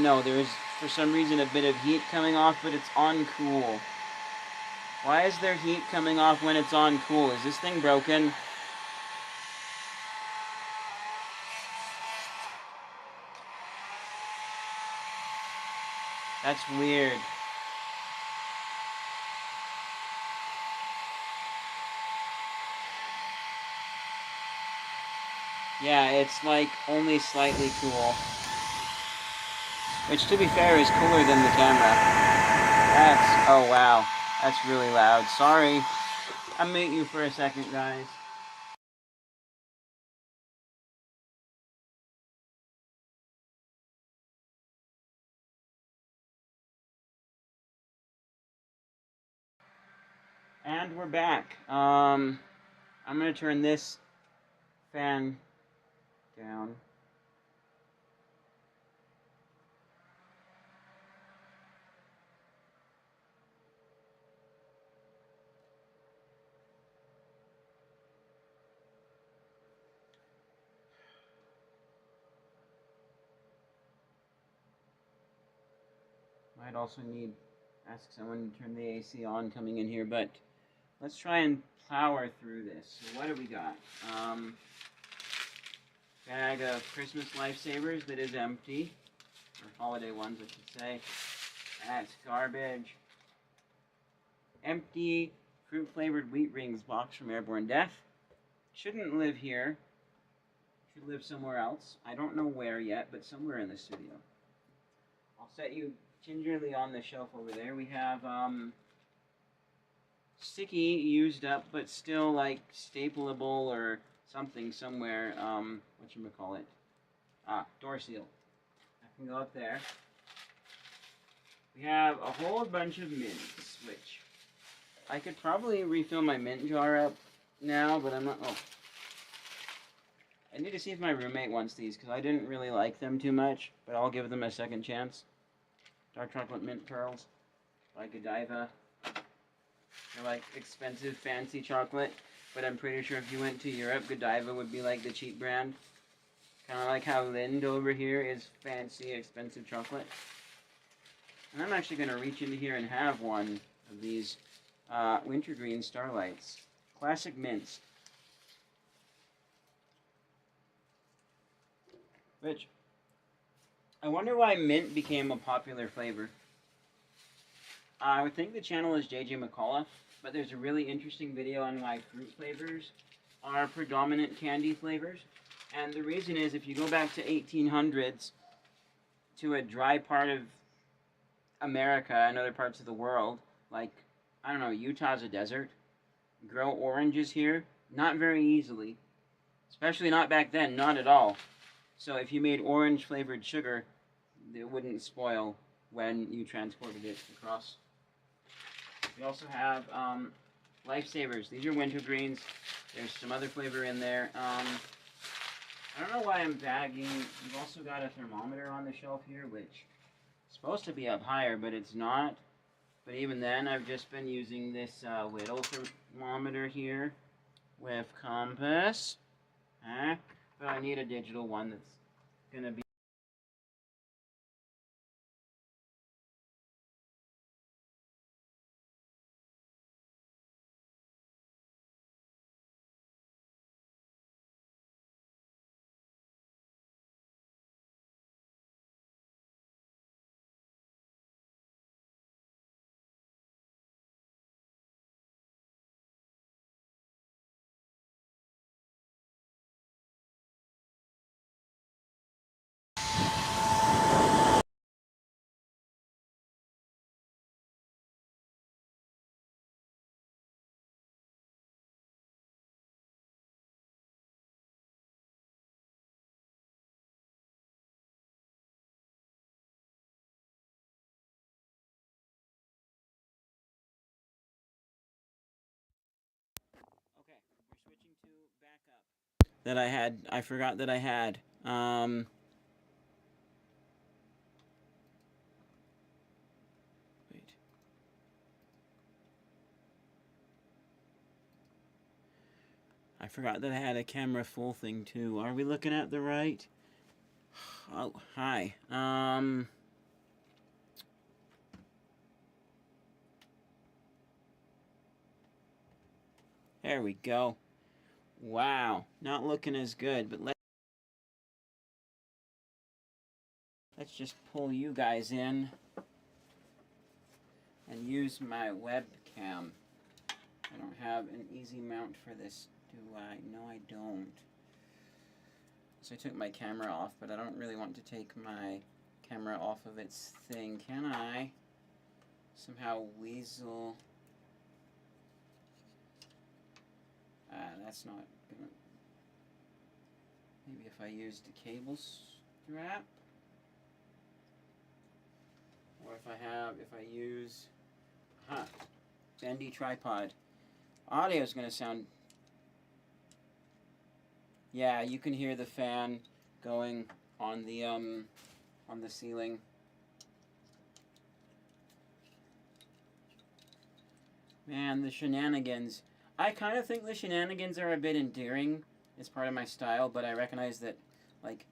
No, there is, for some reason, a bit of heat coming off, but it's on cool. Why is there heat coming off when it's on cool? Is this thing broken? That's weird. Yeah, it's like only slightly cool. Which, to be fair, is cooler than the camera. Oh wow, that's really loud. Sorry. I'll mute you for a second, guys. And we're back. I'm gonna turn this fan down. Might also ask someone to turn the AC on coming in here, but let's try and power through this. So what do we got? Bag of Christmas Lifesavers that is empty. Or holiday ones, I should say. That's garbage. Empty fruit-flavored wheat rings box from Airborne Death. Shouldn't live here. should live somewhere else. I don't know where yet, but somewhere in the studio. I'll set you gingerly on the shelf over there. We have sticky, used up, but still like stapleable or something somewhere. Whatchamacallit? Door seal. I can go up there. We have a whole bunch of mints, which I could probably refill my mint jar up now, but I'm not. Oh. I need to see if my roommate wants these, because I didn't really like them too much, but I'll give them a second chance. Dark chocolate mint pearls by Godiva. They're like expensive, fancy chocolate, but I'm pretty sure if you went to Europe, Godiva would be like the cheap brand. Kind of like how Lind over here is fancy, expensive chocolate. And I'm actually going to reach into here and have one of these wintergreen starlights. Classic mints. Which, I wonder why mint became a popular flavor. I would think the channel is JJ McCullough, but there's a really interesting video on why fruit flavors are predominant candy flavors. And the reason is, if you go back to 1800s to a dry part of America and other parts of the world, like, I don't know, Utah's a desert, grow oranges here, not very easily. Especially not back then, not at all. So if you made orange flavored sugar, it wouldn't spoil when you transported it across. We also have Lifesavers. These are wintergreens. There's some other flavor in there. I don't know why I'm bagging. We've also got a thermometer on the shelf here, which is supposed to be up higher, but it's not. But even then, I've just been using this little thermometer here with compass. But I need a digital one that's going to be... Okay, we're switching to backup. I forgot that I had. Wait. I forgot that I had a camera full thing too. Are we looking at the right? Oh, hi. There we go. Wow, not looking as good, but let's just pull you guys in and use my webcam. I don't have an easy mount for this, do I? No, I don't. So I took my camera off, but I don't really want to take my camera off of its thing. Can I somehow weasel... that's not gonna... Maybe if I used a cable strap? Or if I use... bendy tripod. Audio is gonna sound... Yeah, you can hear the fan going on the ceiling. Man, the shenanigans. I kind of think the shenanigans are a bit endearing as part of my style, but I recognize that, like,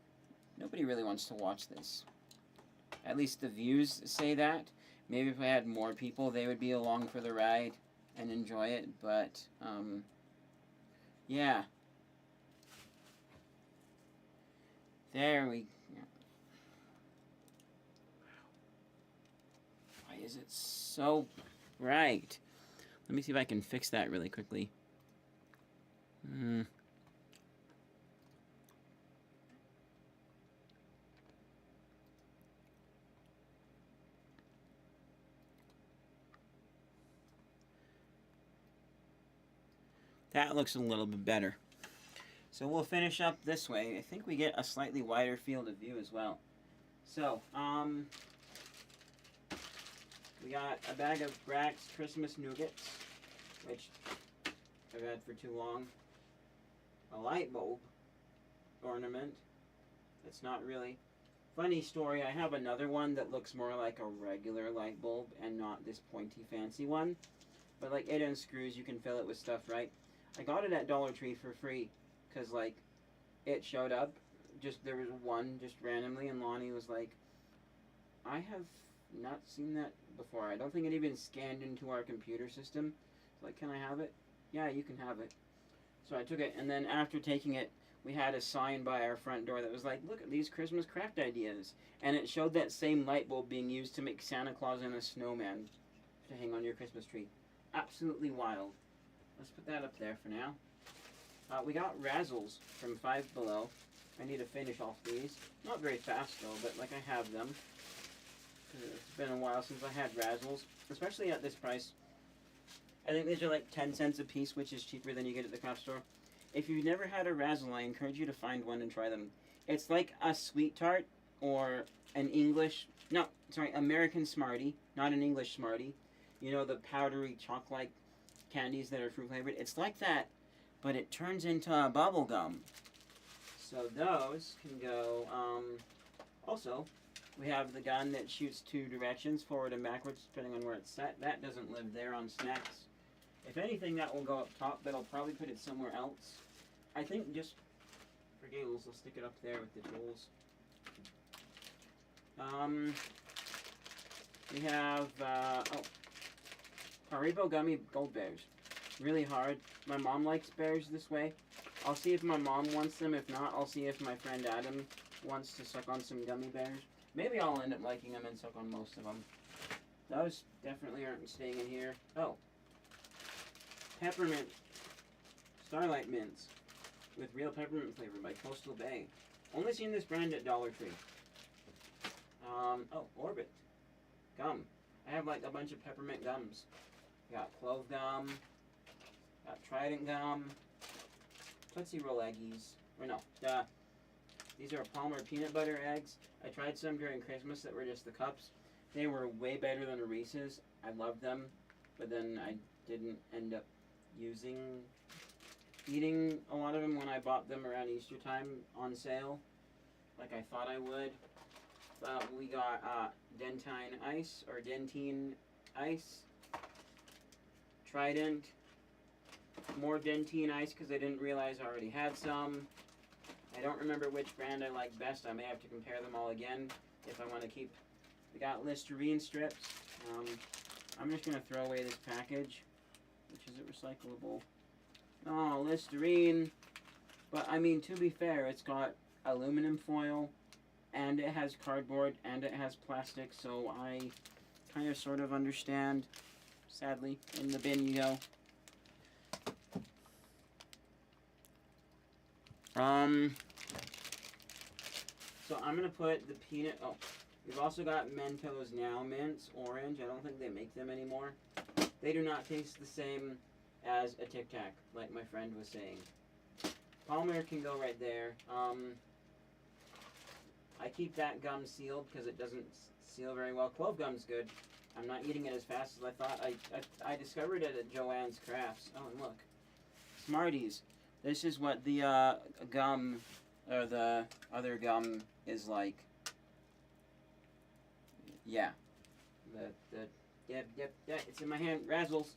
nobody really wants to watch this. At least the views say that. Maybe if I had more people, they would be along for the ride and enjoy it, but, yeah. There we go. Why is it so bright? Let me see if I can fix that really quickly. That looks a little bit better. So we'll finish up this way. I think we get a slightly wider field of view as well. So, we got a bag of Brax Christmas Nougats, which I've had for too long. A light bulb ornament. That's not really. Funny story, I have another one that looks more like a regular light bulb and not this pointy fancy one. But like it unscrews, you can fill it with stuff, right? I got it at Dollar Tree for free because like it showed up. Just there was one just randomly and Lonnie was like, I have not seen that before. I don't think it even scanned into our computer system. Like, can I have it? Yeah, you can have it. So I took it, and then after taking it, we had a sign by our front door that was like, look at these Christmas craft ideas. And it showed that same light bulb being used to make Santa Claus and a snowman to hang on your Christmas tree. Absolutely wild. Let's put that up there for now. We got Razzles from Five Below. I need to finish off these. Not very fast though, but like I have them. It's been a while since I had Razzles, especially at this price. I think these are like 10 cents a piece, which is cheaper than you get at the craft store. If you've never had a Razzle, I encourage you to find one and try them. It's like a sweet tart or an American Smartie, not an English Smartie. You know, the powdery chalk-like candies that are fruit flavored. It's like that, but it turns into a bubble gum. So those can go, also, we have the gun that shoots 2 directions, forward and backwards, depending on where it's set. That doesn't live there on snacks. If anything, that will go up top, but I'll probably put it somewhere else. I think just for giggles, I'll stick it up there with the tools. We have, Haribo Gummy Gold Bears. Really hard. My mom likes bears this way. I'll see if my mom wants them. If not, I'll see if my friend Adam wants to suck on some gummy bears. Maybe I'll end up liking them and suck on most of them. Those definitely aren't staying in here. Oh. Peppermint Starlight Mints with real peppermint flavor by Coastal Bay. Only seen this brand at Dollar Tree. Orbit gum. I have like a bunch of peppermint gums. Got clove gum. Got Trident gum. Tootsie Roll Eggies. Or no, these are Palmer peanut butter eggs. I tried some during Christmas that were just the cups. They were way better than the Reese's. I loved them, but then I didn't end up eating a lot of them when I bought them around Easter time on sale, like I thought I would. We got Dentine Ice, or Dentine Ice, Trident, more Dentine Ice because I didn't realize I already had some. I don't remember which brand I like best. I may have to compare them all again if I want to keep. We got Listerine strips. I'm just going to throw away this package, which is it recyclable. Oh, Listerine. But, I mean, to be fair, it's got aluminum foil, and it has cardboard, and it has plastic, so I kind of sort of understand. Sadly, in the bin you go. So I'm going to put the peanut... Oh, we've also got Mentos Now Mints, orange. I don't think they make them anymore. They do not taste the same as a Tic Tac, like my friend was saying. Palmer can go right there. I keep that gum sealed because it doesn't seal very well. Clove gum's good. I'm not eating it as fast as I thought. I discovered it at Joanne's Crafts. Oh, and look. Smarties. This is what the gum, or the other gum is like. Yeah. Yep, it's in my hand. Razzles.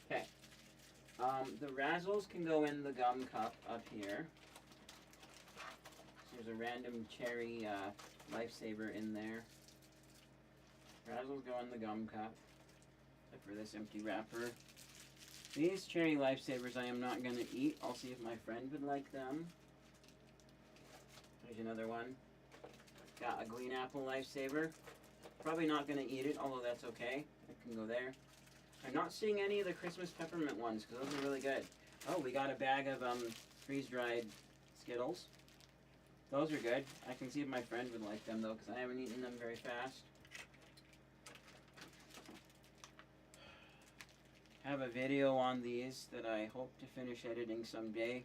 Okay. The Razzles can go in the gum cup up here. There's a random cherry lifesaver in there. Razzles go in the gum cup. Except for this empty wrapper. These cherry lifesavers I am not going to eat. I'll see if my friend would like them. There's another one. Got a green apple lifesaver. Probably not going to eat it, although that's okay. It can go there. I'm not seeing any of the Christmas peppermint ones because those are really good. Oh, we got a bag of freeze-dried Skittles. Those are good. I can see if my friend would like them though because I haven't eaten them very fast. have a video on these that I hope to finish editing someday.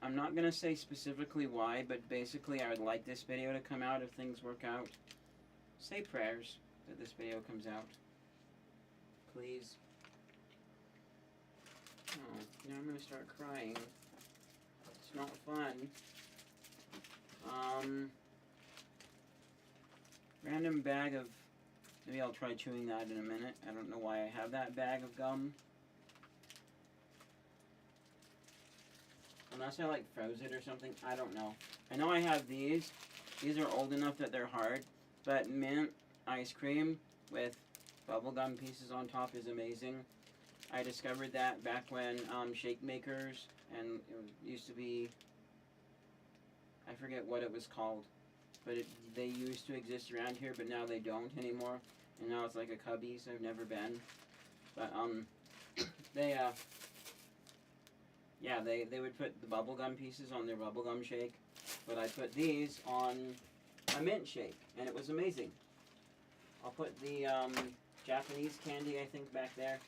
I'm not going to say specifically why, but basically I would like this video to come out if things work out. Say prayers that this video comes out. Please. Oh, now I'm going to start crying. It's not fun. Random bag of... Maybe I'll try chewing that in a minute. I don't know why I have that bag of gum. Unless I like froze it or something. I don't know. I know I have these. These are old enough that they're hard. But mint ice cream with bubblegum pieces on top is amazing. I discovered that back when shake makers, and it used to be, I forget what it was called, but they used to exist around here, but now they don't anymore, and now it's like a Cubby's. I've never been, but they would put the bubblegum pieces on their bubblegum shake, but I put these on a mint shake, and it was amazing. I'll put the Japanese candy, I think, back there.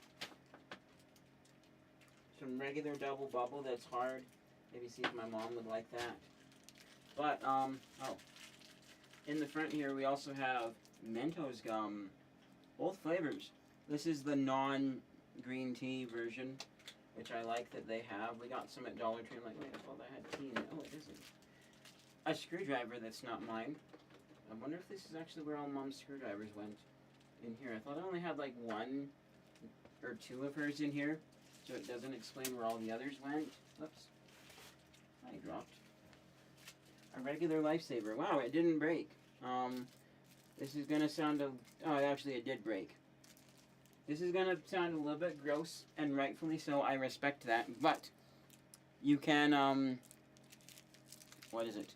Some regular double bubble that's hard. Maybe see if my mom would like that. But, in the front here we also have Mentos gum. Both flavors. This is the non-green tea version, which I like that they have. We got some at Dollar Tree. I'm like, wait, I thought that had tea in it. Oh, it isn't. A screwdriver that's not mine. I wonder if this is actually where all Mom's screwdrivers went in here. I thought I only had like one or two of hers in here, so it doesn't explain where all the others went. Oops. I dropped. A regular lifesaver. Wow, it didn't break. This is gonna sound actually it did break. This is gonna sound a little bit gross, and rightfully so. I respect that, but you can what is it?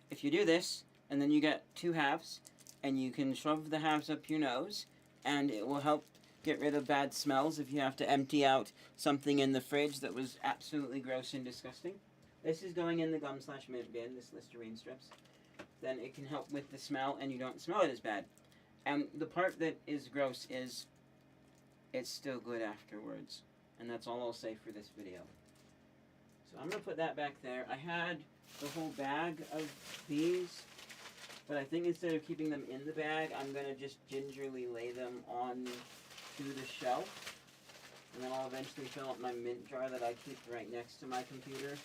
If you do this, and then you get two halves, and you can shove the halves up your nose, and it will help get rid of bad smells if you have to empty out something in the fridge that was absolutely gross and disgusting. This is going in the gum/mint bin, this Listerine strips. Then it can help with the smell, and you don't smell it as bad. And the part that is gross is it's still good afterwards. And that's all I'll say for this video. So I'm going to put that back there. I had the whole bag of these, but I think instead of keeping them in the bag, I'm going to just gingerly lay them on to the shelf. And then I'll eventually fill up my mint jar that I keep right next to my computer.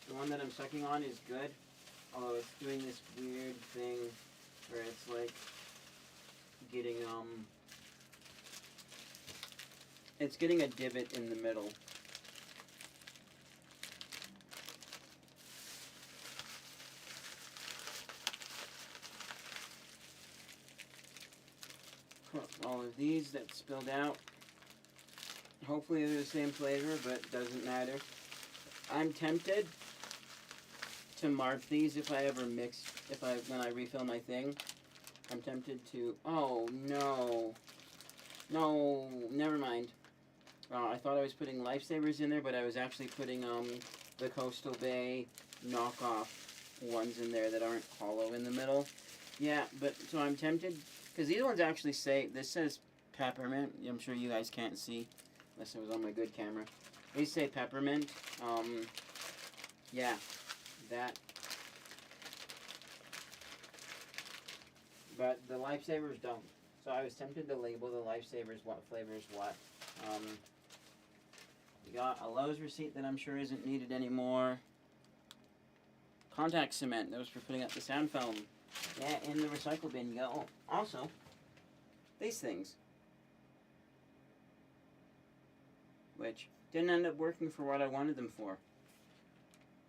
The one that I'm sucking on is good, although it's doing this weird thing where it's like getting it's getting a divot in the middle. All of these that spilled out. Hopefully they're the same flavor, but doesn't matter. I'm tempted to mark these if I ever when I refill my thing. I'm tempted to, oh no. No, never mind. I thought I was putting Lifesavers in there, but I was actually putting the Coastal Bay knockoff ones in there that aren't hollow in the middle. Yeah, but so I'm tempted, because these ones actually say, this says peppermint. I'm sure you guys can't see, unless it was on my good camera. These say peppermint. Yeah, that. But the Lifesavers don't. So I was tempted to label the Lifesavers what flavors what. We got a Lowe's receipt that I'm sure isn't needed anymore. Contact cement, that was for putting up the sound foam. Yeah, in the recycle bin you go. Oh, also, these things. Which didn't end up working for what I wanted them for.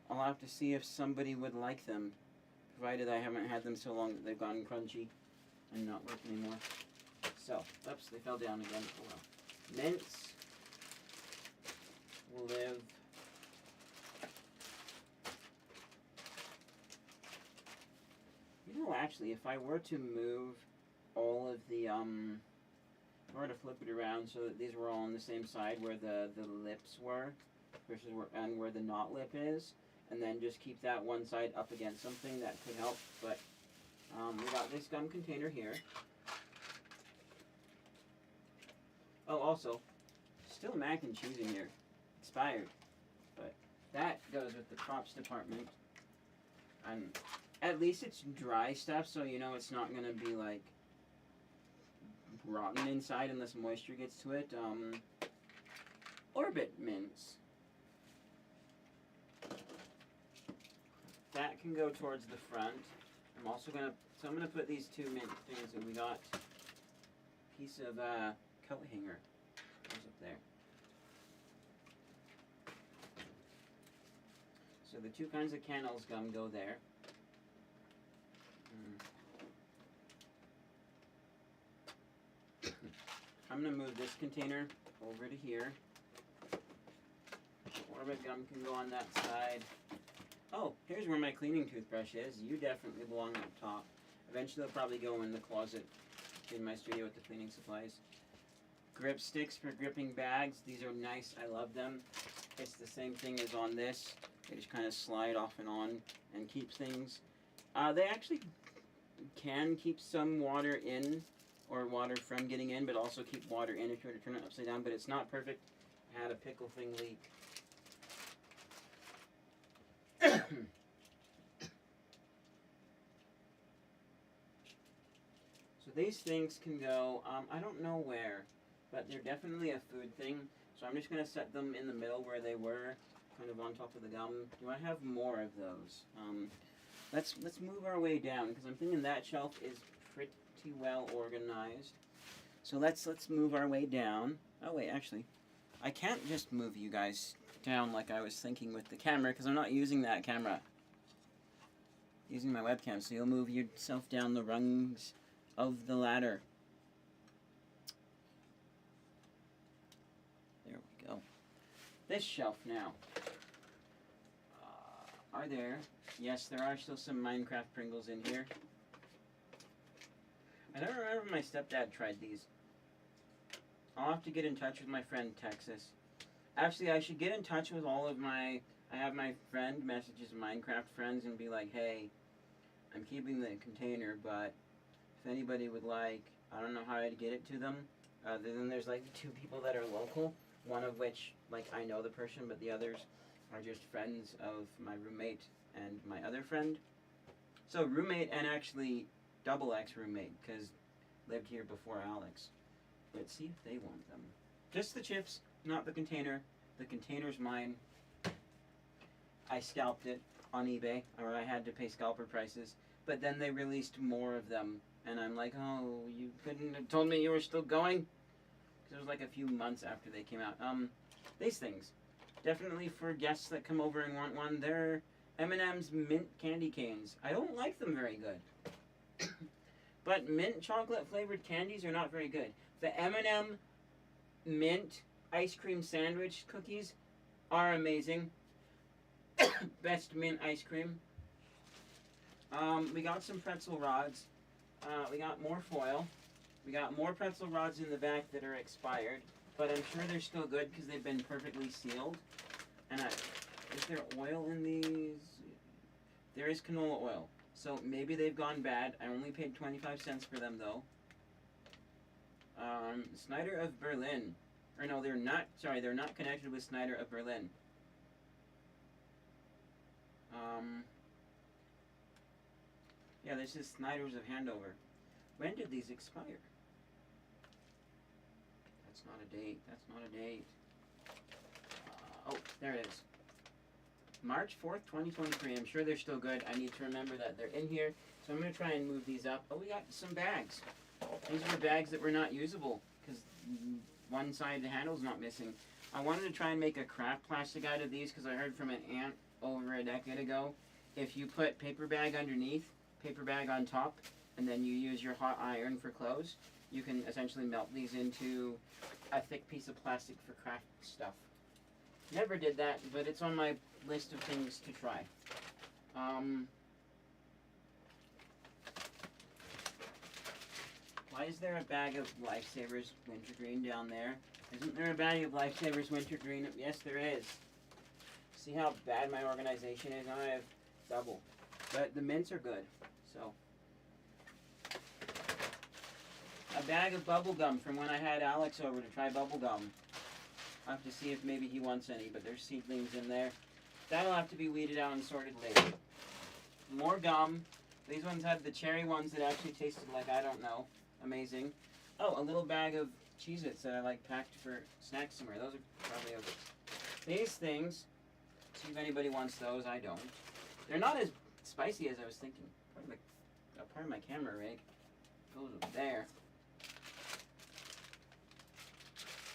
I'll have to see if somebody would like them, provided I haven't had them so long that they've gone crunchy and not work anymore. So, oops, they fell down again. Oh well. Mints will live. You know, actually, if I were to move all of the, if I were to flip it around so that these were all on the same side where the lips were, versus where the not lip is, and then just keep that one side up against something, that could help, but We got this gum container here. Oh, also, still mac and cheese in here. Expired. But that goes with the props department. And at least it's dry stuff, so you know it's not going to be like rotten inside unless moisture gets to it. Orbit mints. That can go towards the front. I'm also gonna put these two mint things that we got. Piece of coat hanger goes up there. So the two kinds of Cannell's gum go there. I'm gonna move this container over to here. Orbit gum can go on that side. Oh, here's where my cleaning toothbrush is. You definitely belong up top. Eventually it'll probably go in the closet in my studio with the cleaning supplies. Grip sticks for gripping bags. These are nice. I love them. It's the same thing as on this. They just kind of slide off and on and keep things. They actually can keep some water in or water from getting in, but also keep water in if you were to turn it upside down, but it's not perfect. I had a pickle thing leak. So these things can go, I don't know where, but they're definitely a food thing. So I'm just going to set them in the middle where they were, kind of on top of the gum. Do I have more of those? Let's move our way down, because I'm thinking that shelf is pretty well organized. So let's move our way down. Oh wait, actually, I can't just move you guys down like I was thinking with the camera, because I'm not using that camera. Using my webcam, so you'll move yourself down the rungs of the ladder. There we go. This shelf now. Are there? Yes, there are still some Minecraft Pringles in here. I don't remember if my stepdad tried these. I'll have to get in touch with my friend Texas. Actually, I should get in touch with all of my... I have my friend messages Minecraft friends and be like, hey, I'm keeping the container, but if anybody would like, I don't know how to get it to them. Other than there's like 2 people that are local, one of which, like, I know the person, but the others are just friends of my roommate and my other friend. So roommate and actually double X roommate, because lived here before Alex. Let's see if they want them. Just the chips, not the container. The container's mine. I scalped it on eBay, or I had to pay scalper prices. But then they released more of them, and I'm like, oh, you couldn't have told me you were still going? Because it was like a few months after they came out. These things, definitely for guests that come over and want one. They're M&M's mint candy canes. I don't like them very good. But mint chocolate flavored candies are not very good. The M&M mint ice cream sandwich cookies are amazing. Best mint ice cream. We got some pretzel rods. We got more foil. We got more pretzel rods in the back that are expired, but I'm sure they're still good because they've been perfectly sealed. And is there oil in these? There is canola oil. So maybe they've gone bad. I only paid 25 cents for them though. Snyder of Berlin. Or no, they're not, sorry, they're not connected with Snyder of Berlin. Yeah, this is Snyder's of Handover. When did these expire? That's not a date. That's not a date. Oh, there it is. March 4th, 2023. I'm sure they're still good. I need to remember that they're in here. So I'm going to try and move these up. Oh, we got some bags. These were bags that were not usable because one side of the handle's not missing. I wanted to try and make a craft plastic out of these because I heard from an aunt over a decade ago. If you put paper bag underneath, paper bag on top, and then you use your hot iron for clothes, you can essentially melt these into a thick piece of plastic for craft stuff. Never did that, but it's on my list of things to try. Why is there a bag of Lifesavers Wintergreen down there? Isn't there a bag of Lifesavers Wintergreen? Yes, there is. See how bad my organization is? I have double. But the mints are good. So, a bag of bubble gum from when I had Alex over to try bubble gum. I'll have to see if maybe he wants any, but there's seedlings in there. That'll have to be weeded out and sorted later. More gum. These ones had the cherry ones that actually tasted like, I don't know, amazing. Oh, a little bag of Cheez-Its that I like packed for snacks somewhere. Those are probably okay. These things, see if anybody wants those. I don't. They're not as spicy as I was thinking. Part of my camera rig goes up there.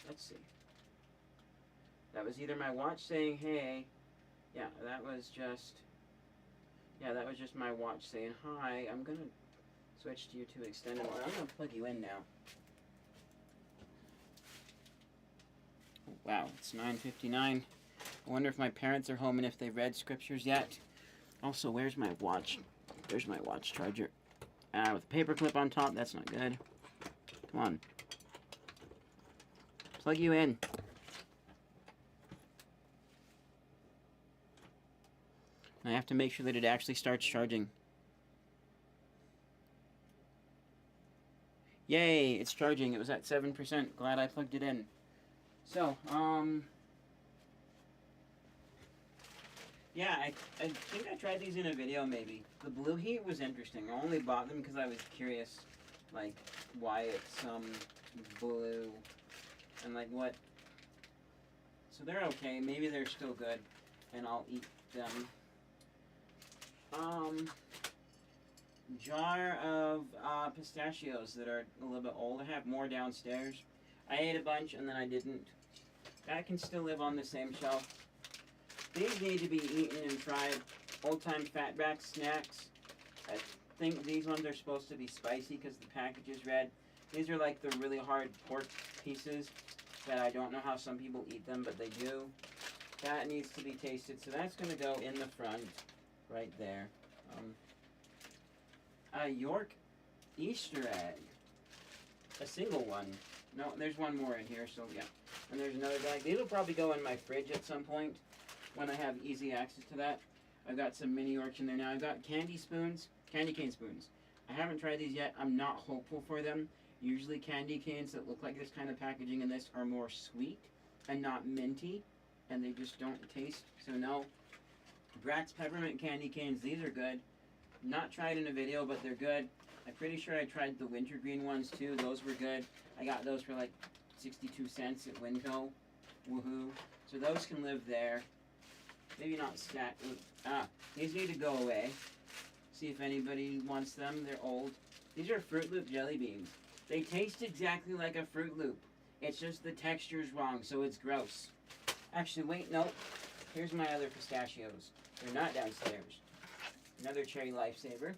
Let's see. That was either my watch saying hey. Yeah, that was just my watch saying hi. I'm gonna switch to you to extended one. I'm gonna plug you in now. Oh, wow, it's 9:59. I wonder if my parents are home and if they've read scriptures yet. Also, where's my watch? There's my watch charger. With a paper clip on top, that's not good. Come on. Plug you in. I have to make sure that it actually starts charging. Yay, it's charging. It was at 7%. Glad I plugged it in. So, yeah, I think I tried these in a video maybe. The Blue Heat was interesting. I only bought them because I was curious, like, why it's blue and like what. So they're okay. Maybe they're still good, and I'll eat them. Jar of pistachios that are a little bit old. I have more downstairs. I ate a bunch and then I didn't. That can still live on the same shelf. These need to be eaten and fried. Old-time fatback snacks. I think these ones are supposed to be spicy because the package is red. These are like the really hard pork pieces that I don't know how some people eat them, but they do. That needs to be tasted, so that's going to go in the front, right there. A York Easter egg. A single one. No, there's one more in here, so yeah. And there's another bag. These will probably go in my fridge at some point when I have easy access to that. I've got some mini Yorks in there now. I've got candy spoons, candy cane spoons. I haven't tried these yet. I'm not hopeful for them. Usually candy canes that look like this kind of packaging in this are more sweet and not minty, and they just don't taste, so no. Bratz peppermint candy canes, these are good. Not tried in a video, but they're good. I'm pretty sure I tried the wintergreen ones too. Those were good. I got those for like 62 cents at Winco. Woohoo. So those can live there. Maybe not stacked. These need to go away. See if anybody wants them. They're old. These are Fruit Loop jelly beans. They taste exactly like a Fruit Loop. It's just the texture's wrong, so it's gross. Actually, wait, no. Here's my other pistachios. They're not downstairs. Another cherry lifesaver.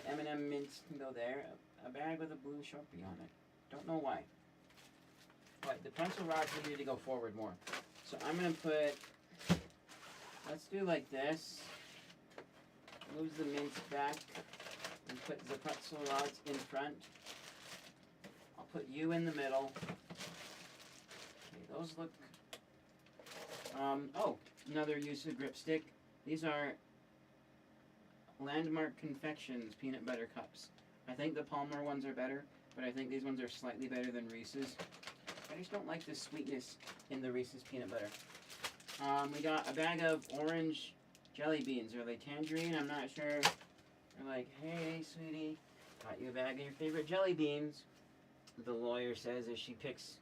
The M&M mints can go there. A bag with a blue Sharpie on it. Don't know why. But the pencil rods need to go forward more. So I'm going to put, let's do like this. Move the mints back and put the pretzel rods in front. I'll put you in the middle. Okay, those look, oh, another use of grip stick. These are Landmark Confections peanut butter cups. I think the Palmer ones are better, but I think these ones are slightly better than Reese's. I just don't like the sweetness in the Reese's peanut butter. We got a bag of orange jelly beans. Are they tangerine? I'm not sure. They're like, hey, sweetie, got you a bag of your favorite jelly beans. The lawyer says as she picks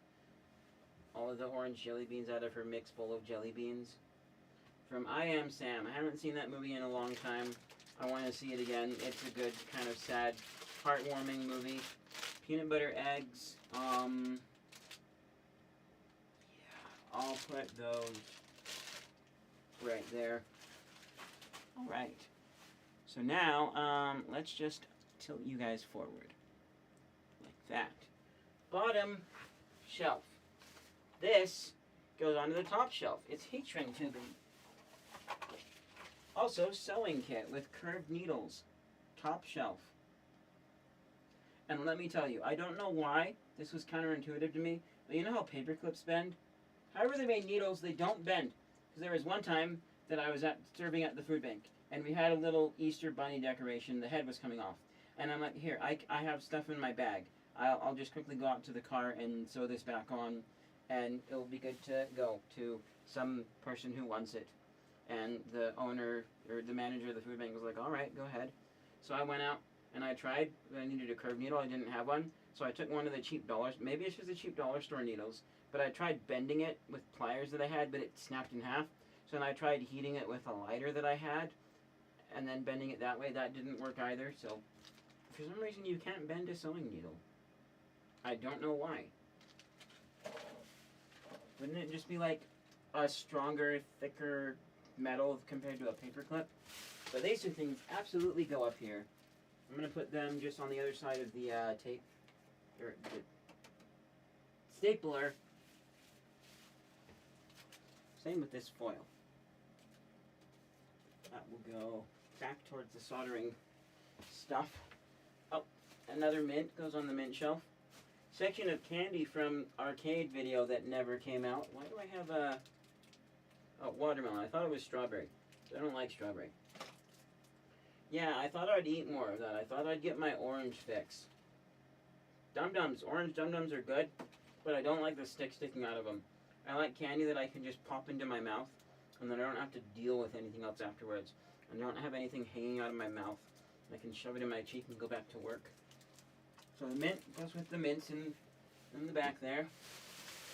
all of the orange jelly beans out of her mix full of jelly beans. From I Am Sam. I haven't seen that movie in a long time. I want to see it again. It's a good, kind of sad, heartwarming movie. Peanut butter eggs. Yeah, I'll put those right there. Alright. So now, let's just tilt you guys forward. Like that. Bottom shelf. This goes onto the top shelf. It's heat shrink tubing. Also, sewing kit with curved needles. Top shelf. And let me tell you, I don't know why this was counterintuitive to me, but you know how paper clips bend? However they made needles, they don't bend. Because there was one time that I was serving at the food bank, and we had a little Easter bunny decoration. The head was coming off, and I'm like, here, I have stuff in my bag. I'll just quickly go out to the car and sew this back on, and it'll be good to go to some person who wants it. And the owner or the manager of the food bank was like, all right, go ahead. So I went out and I tried. I needed a curved needle. I didn't have one. So I took one of the cheap dollars. Maybe it's just the cheap dollar store needles. But I tried bending it with pliers that I had, but it snapped in half. So then I tried heating it with a lighter that I had, and then bending it that way. That didn't work either. So for some reason you can't bend a sewing needle. I don't know why. Wouldn't it just be like a stronger, thicker metal compared to a paper clip? But these two things absolutely go up here. I'm going to put them just on the other side of the tape, or the stapler. Same with this foil. That will go back towards the soldering stuff. Oh, another mint goes on the mint shelf. Section of candy from arcade video that never came out. Why do I have a watermelon? I thought it was strawberry. I don't like strawberry. Yeah, I thought I'd eat more of that. I thought I'd get my orange fix. Dum Dums. Orange Dum Dums are good, but I don't like the stick sticking out of them. I like candy that I can just pop into my mouth, and then I don't have to deal with anything else afterwards. I don't have anything hanging out of my mouth. I can shove it in my cheek and go back to work. So the mint goes with the mints in the back there.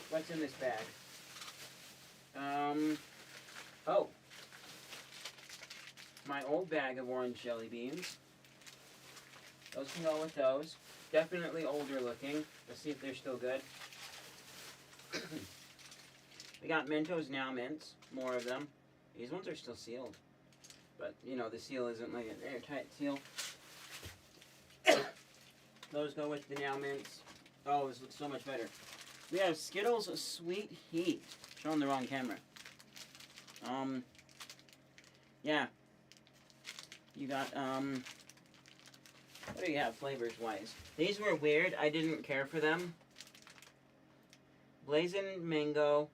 What's in this bag? Oh. My old bag of orange jelly beans. Those can go with those. Definitely older looking. Let's see if they're still good. We got Mentos Now Mints. More of them. These ones are still sealed. But, you know, the seal isn't like an airtight seal. Those go with the Now Mints. Oh, this looks so much better. We have Skittles Sweet Heat. Showing the wrong camera. Yeah. You got, what do you have flavors-wise? These were weird. I didn't care for them. Blazing Mango,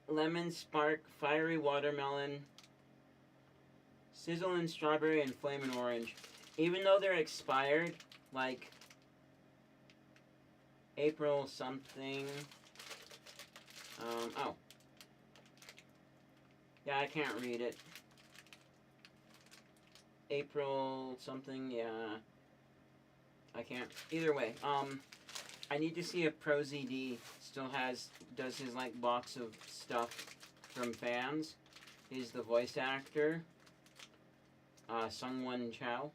Lemon Spark, Fiery Watermelon, Sizzling Strawberry, and Flamin' Orange. Even though they're expired, like April something. Oh. Yeah, I can't read it. April something, yeah. I can't. Either way, I need to see if ProZD still does his, like, box of stuff from fans. He's the voice actor, Sungwon Chow.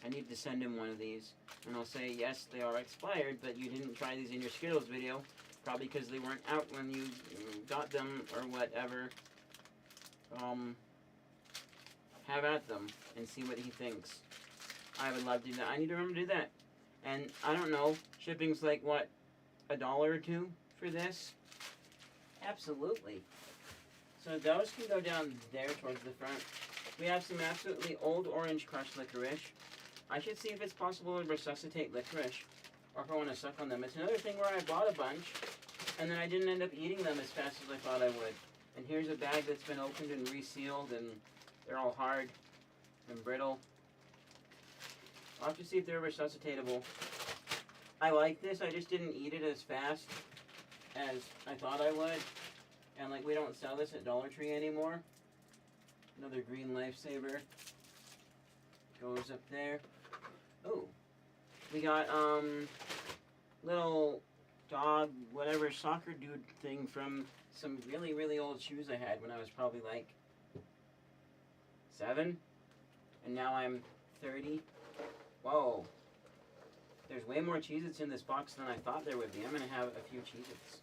I need to send him one of these. And I'll say, yes, they are expired, but you didn't try these in your Skittles video. Probably because they weren't out when you got them or whatever. Have at them and see what he thinks. I would love to do that. I need to remember to do that. And I don't know, shipping's like, what, $1 or $2 for this? Absolutely. So those can go down there towards the front. We have some absolutely old orange crushed licorice. I should see if it's possible to resuscitate licorice, or if I want to suck on them. It's another thing where I bought a bunch, and then I didn't end up eating them as fast as I thought I would. And here's a bag that's been opened and resealed, and they're all hard and brittle. I'll have to see if they're resuscitatable. I like this, I just didn't eat it as fast as I thought I would. And like, we don't sell this at Dollar Tree anymore. Another green lifesaver. Goes up there. Oh, we got, little dog, whatever, soccer dude thing from some really, really old shoes I had when I was probably like 7. And now I'm 30. Whoa. There's way more Cheez-Its in this box than I thought there would be. I'm going to have a few Cheez-Its.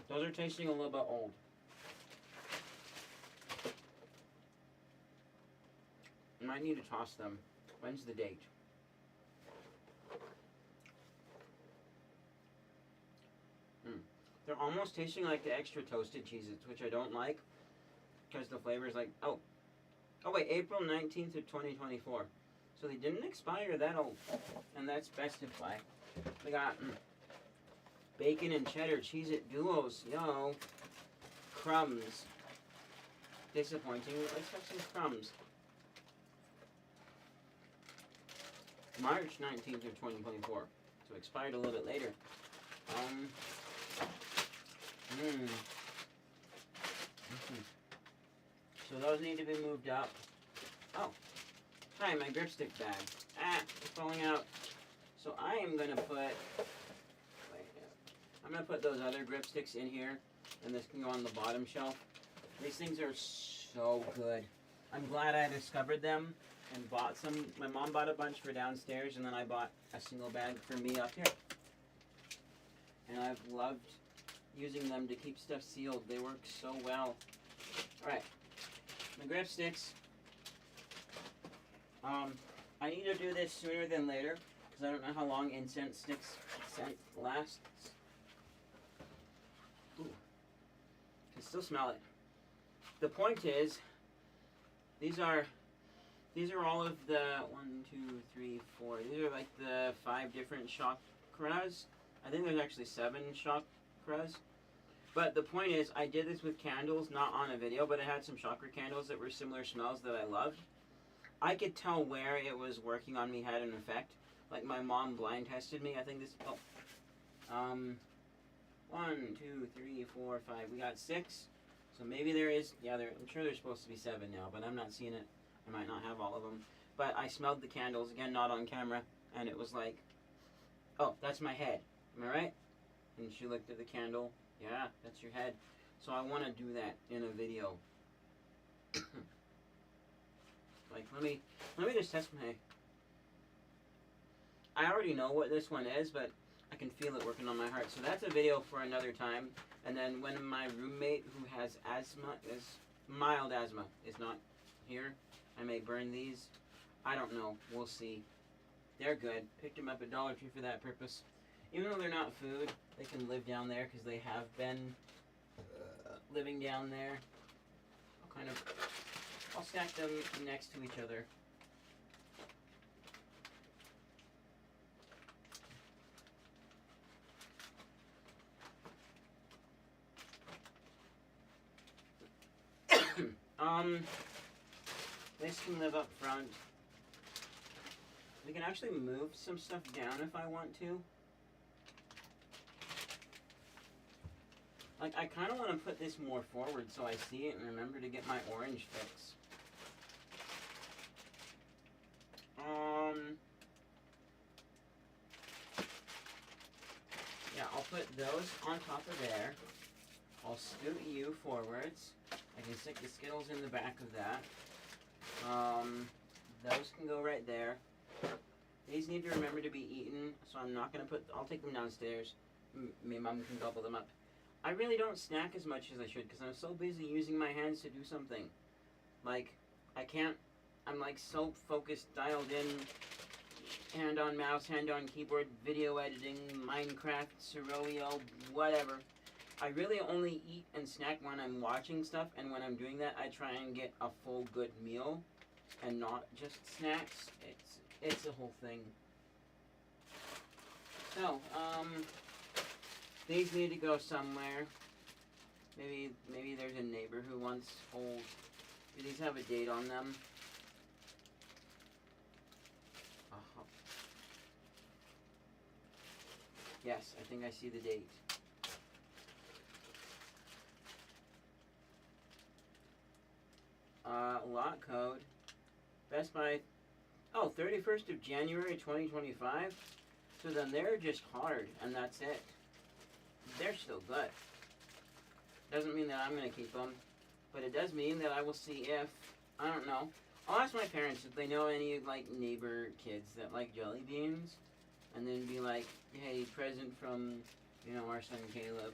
Those are tasting a little bit old. I might need to toss them. When's the date? They're almost tasting like the extra toasted Cheez-Its, which I don't like. Because the flavor is like, oh wait, April 19th of 2024. So they didn't expire that old. And that's best if I. We got Bacon and cheddar Cheez-It duos. Yo. Crumbs. Disappointing. Let's have some crumbs. March 19th of 2024. So expired a little bit later. So those need to be moved up. Oh. Hi, my grip stick bag. It's falling out. So I am going to put... I'm going to put those other grip sticks in here. And this can go on the bottom shelf. These things are so good. I'm glad I discovered them and bought some. My mom bought a bunch for downstairs, and then I bought a single bag for me up here. And I've loved using them to keep stuff sealed. They work so well. Alright. My grip sticks. I need to do this sooner than later, because I don't know how long incense sticks scent lasts. Ooh. I can still smell it. The point is, these are all of the 1, 2, 3, 4. These are like the 5 different chakras. I think there's actually 7 chakras. But the point is, I did this with candles, not on a video, but I had some chakra candles that were similar smells that I loved. I could tell where it was working on me had an effect. Like my mom blind tested me. I think this. 1, 2, 3, 4, 5. We got 6. So maybe there is. Yeah, I'm sure there's supposed to be 7 now, but I'm not seeing it. I might not have all of them. But I smelled the candles again, not on camera, and it was like, oh, that's my head. Am I right? And she looked at the candle. Yeah, that's your head. So I want to do that in a video. Like, let me just test my... I already know what this one is, but I can feel it working on my heart. So that's a video for another time. And then when my roommate who has asthma, mild asthma, is not here, I may burn these. I don't know. We'll see. They're good. Picked them up at Dollar Tree for that purpose. Even though they're not food, they can live down there because they have been living down there. I'll stack them next to each other. This can live up front. We can actually move some stuff down if I want to. Like, I kind of want to put this more forward so I see it and remember to get my orange fix. Yeah, I'll put those on top of there. I'll scoot you forwards. I can stick the Skittles in the back of that. Those can go right there. These need to remember to be eaten, so I'm not going to I'll take them downstairs. My mom can gobble them up. I really don't snack as much as I should because I'm so busy using my hands to do something. Like, I'm like so focused, dialed in, hand on mouse, hand on keyboard, video editing, Minecraft, Ceroio, whatever. I really only eat and snack when I'm watching stuff, and when I'm doing that, I try and get a full good meal and not just snacks. It's a whole thing. So, these need to go somewhere. Maybe there's a neighbor who wants old. Do these have a date on them? Yes, I think I see the date. Lot code. Best Buy. Oh, 31st of January 2025. So then they're just hard, and that's it. They're still good. Doesn't mean that I'm going to keep them, but it does mean that I will see if, I don't know. I'll ask my parents if they know any, like, neighbor kids that like jelly beans, and then be like, hey, present from, you know, our son Caleb.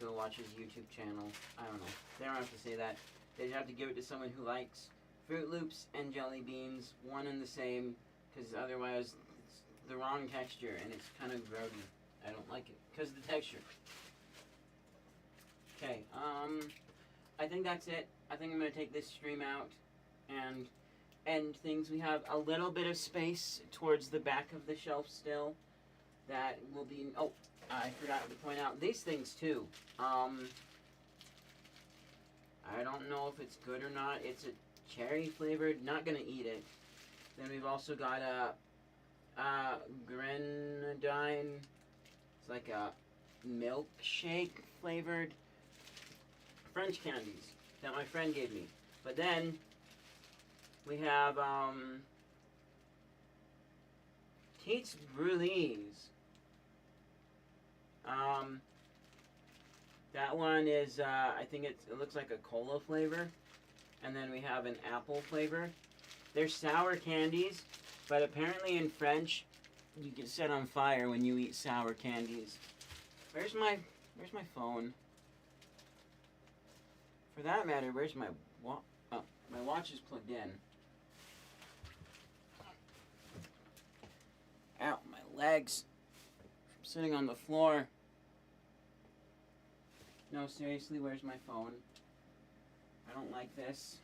Go watch his YouTube channel. I don't know. They don't have to say that. They just have to give it to someone who likes Fruit Loops and jelly beans, one and the same, because otherwise it's the wrong texture, and it's kind of grody. I don't like it, because of the texture. Okay, I think that's it. I think I'm going to take this stream out and end things. We have a little bit of space towards the back of the shelf still. that will be. Oh, I forgot to point out these things too. I don't know if it's good or not. It's a cherry flavored. Not gonna eat it. Then we've also got a grenadine. It's like a milkshake flavored French candies that my friend gave me. But then we have Tate's Brulees. That one is I think it looks like a cola flavor, and then we have an apple flavor. They're sour candies, but apparently in French, you get set on fire when you eat sour candies. Where's my phone? For that matter, where's my watch? Oh, my watch is plugged in. Ow, my legs. I'm sitting on the floor. No, seriously, where's my phone? I don't like this.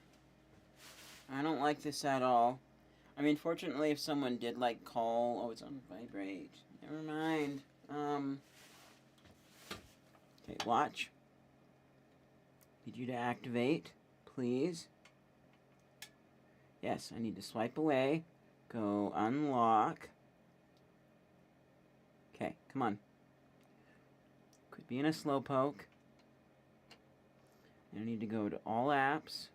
I don't like this at all. I mean, fortunately, if someone did, like, call... Oh, it's on vibrate. Never mind. Okay, watch. Need you to activate, please. Yes, I need to swipe away. Go unlock. Okay, come on. Could be in a slowpoke. I need to go to all apps.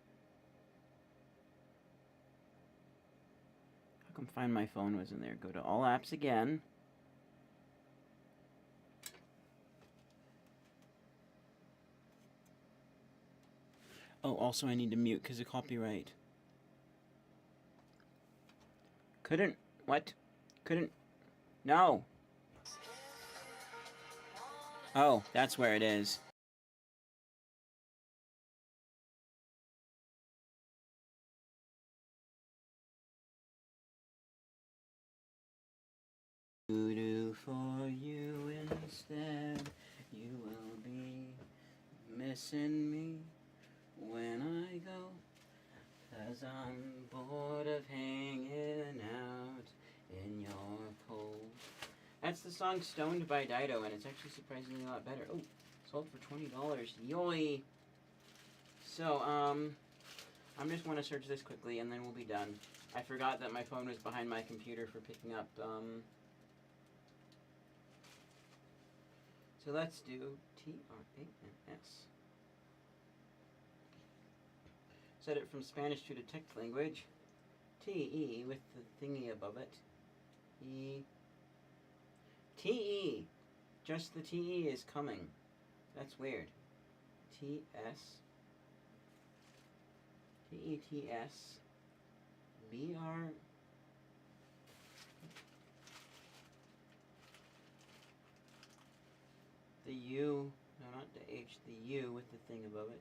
How come Find My Phone was in there? Go to all apps again. Oh, also I need to mute because of copyright. Couldn't. What? Couldn't. No. Oh, that's where it is. Do for you instead. You will be missing me when I go, 'cause I'm bored of hanging out in your cold. That's the song Stoned by Dido, and it's actually surprisingly a lot better. Oh, sold for $20. Yoy! So, I'm just want to search this quickly, and then we'll be done. I forgot that my phone was behind my computer for picking up, So let's do TRANS. Set it from Spanish to detect language. TE with the thingy above it. E. TE. Just the TE is coming. That's weird. TS. TETS. BR. The U, no, not the H, the U with the thing above it.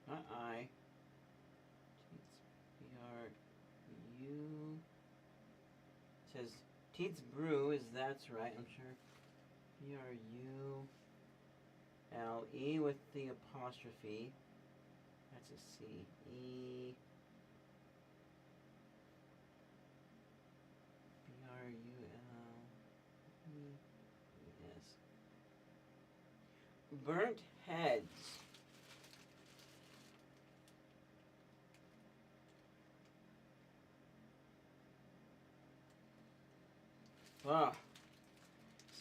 Not I. Teats B-R-U. It says Teats Brew, is that's right, I'm sure. B-R-U-L-E with the apostrophe. That's a C. E. Yes. Burnt Heads. Oh.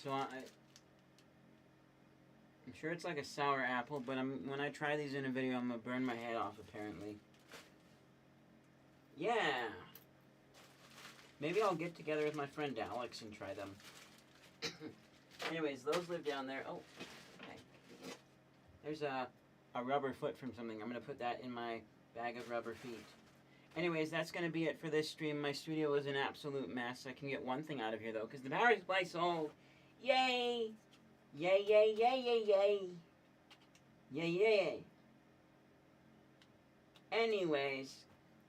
So I'm sure it's like a sour apple, but when I try these in a video, I'm gonna burn my head off apparently. Yeah. Maybe I'll get together with my friend Alex and try them. Anyways, those live down there. Oh, okay. There's a rubber foot from something. I'm going to put that in my bag of rubber feet. Anyways, that's going to be it for this stream. My studio is an absolute mess. I can get one thing out of here, though, because the power supply sold. Yay! Yay, yay, yay, yay, yay. Yay, yay. Anyways,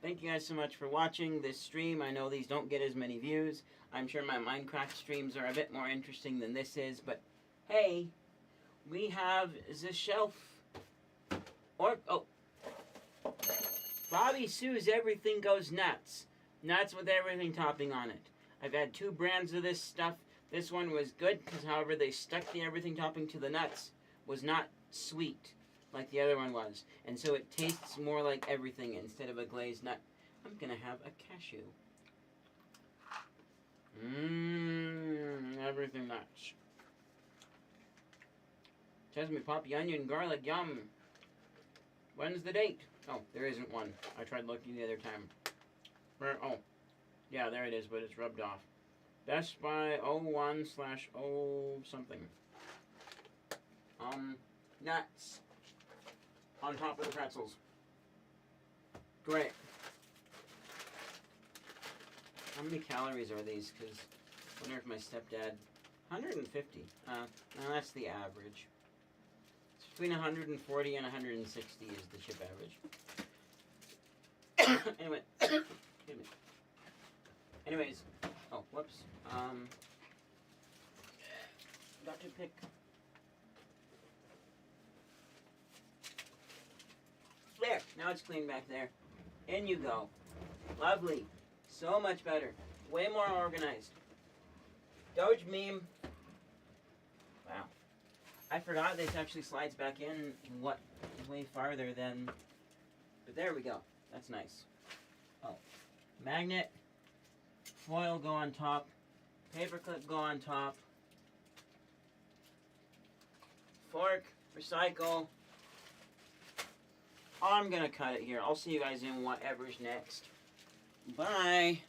thank you guys so much for watching this stream. I know these don't get as many views. I'm sure my Minecraft streams are a bit more interesting than this is, but hey, we have the shelf. Or, oh, Bobby Sue's Everything Goes Nuts. Nuts with everything topping on it. I've had 2 brands of this stuff. This one was good because, however, they stuck the everything topping to the nuts. Was not sweet like the other one was. And so it tastes more like everything instead of a glazed nut. I'm going to have a cashew. Everything nuts. Sesame poppy, onion, garlic, yum. When's the date? Oh, there isn't one. I tried looking the other time. Where? Oh, yeah, there it is, but it's rubbed off. Best Buy 01/0 something. Nuts on top of the pretzels. Great. How many calories are these? Because I wonder if my stepdad... 150. No, that's the average. It's between 140 and 160 is the chip average. Anyway. Anyways. Oh, whoops. Got to pick... There. Now it's clean back there. In you go. Lovely. So much better. Way more organized. Doge meme. Wow. I forgot this actually slides back in way farther than... But there we go. That's nice. Oh. Magnet. Foil go on top. Paperclip go on top. Fork. Recycle. I'm gonna cut it here. I'll see you guys in whatever's next. Bye.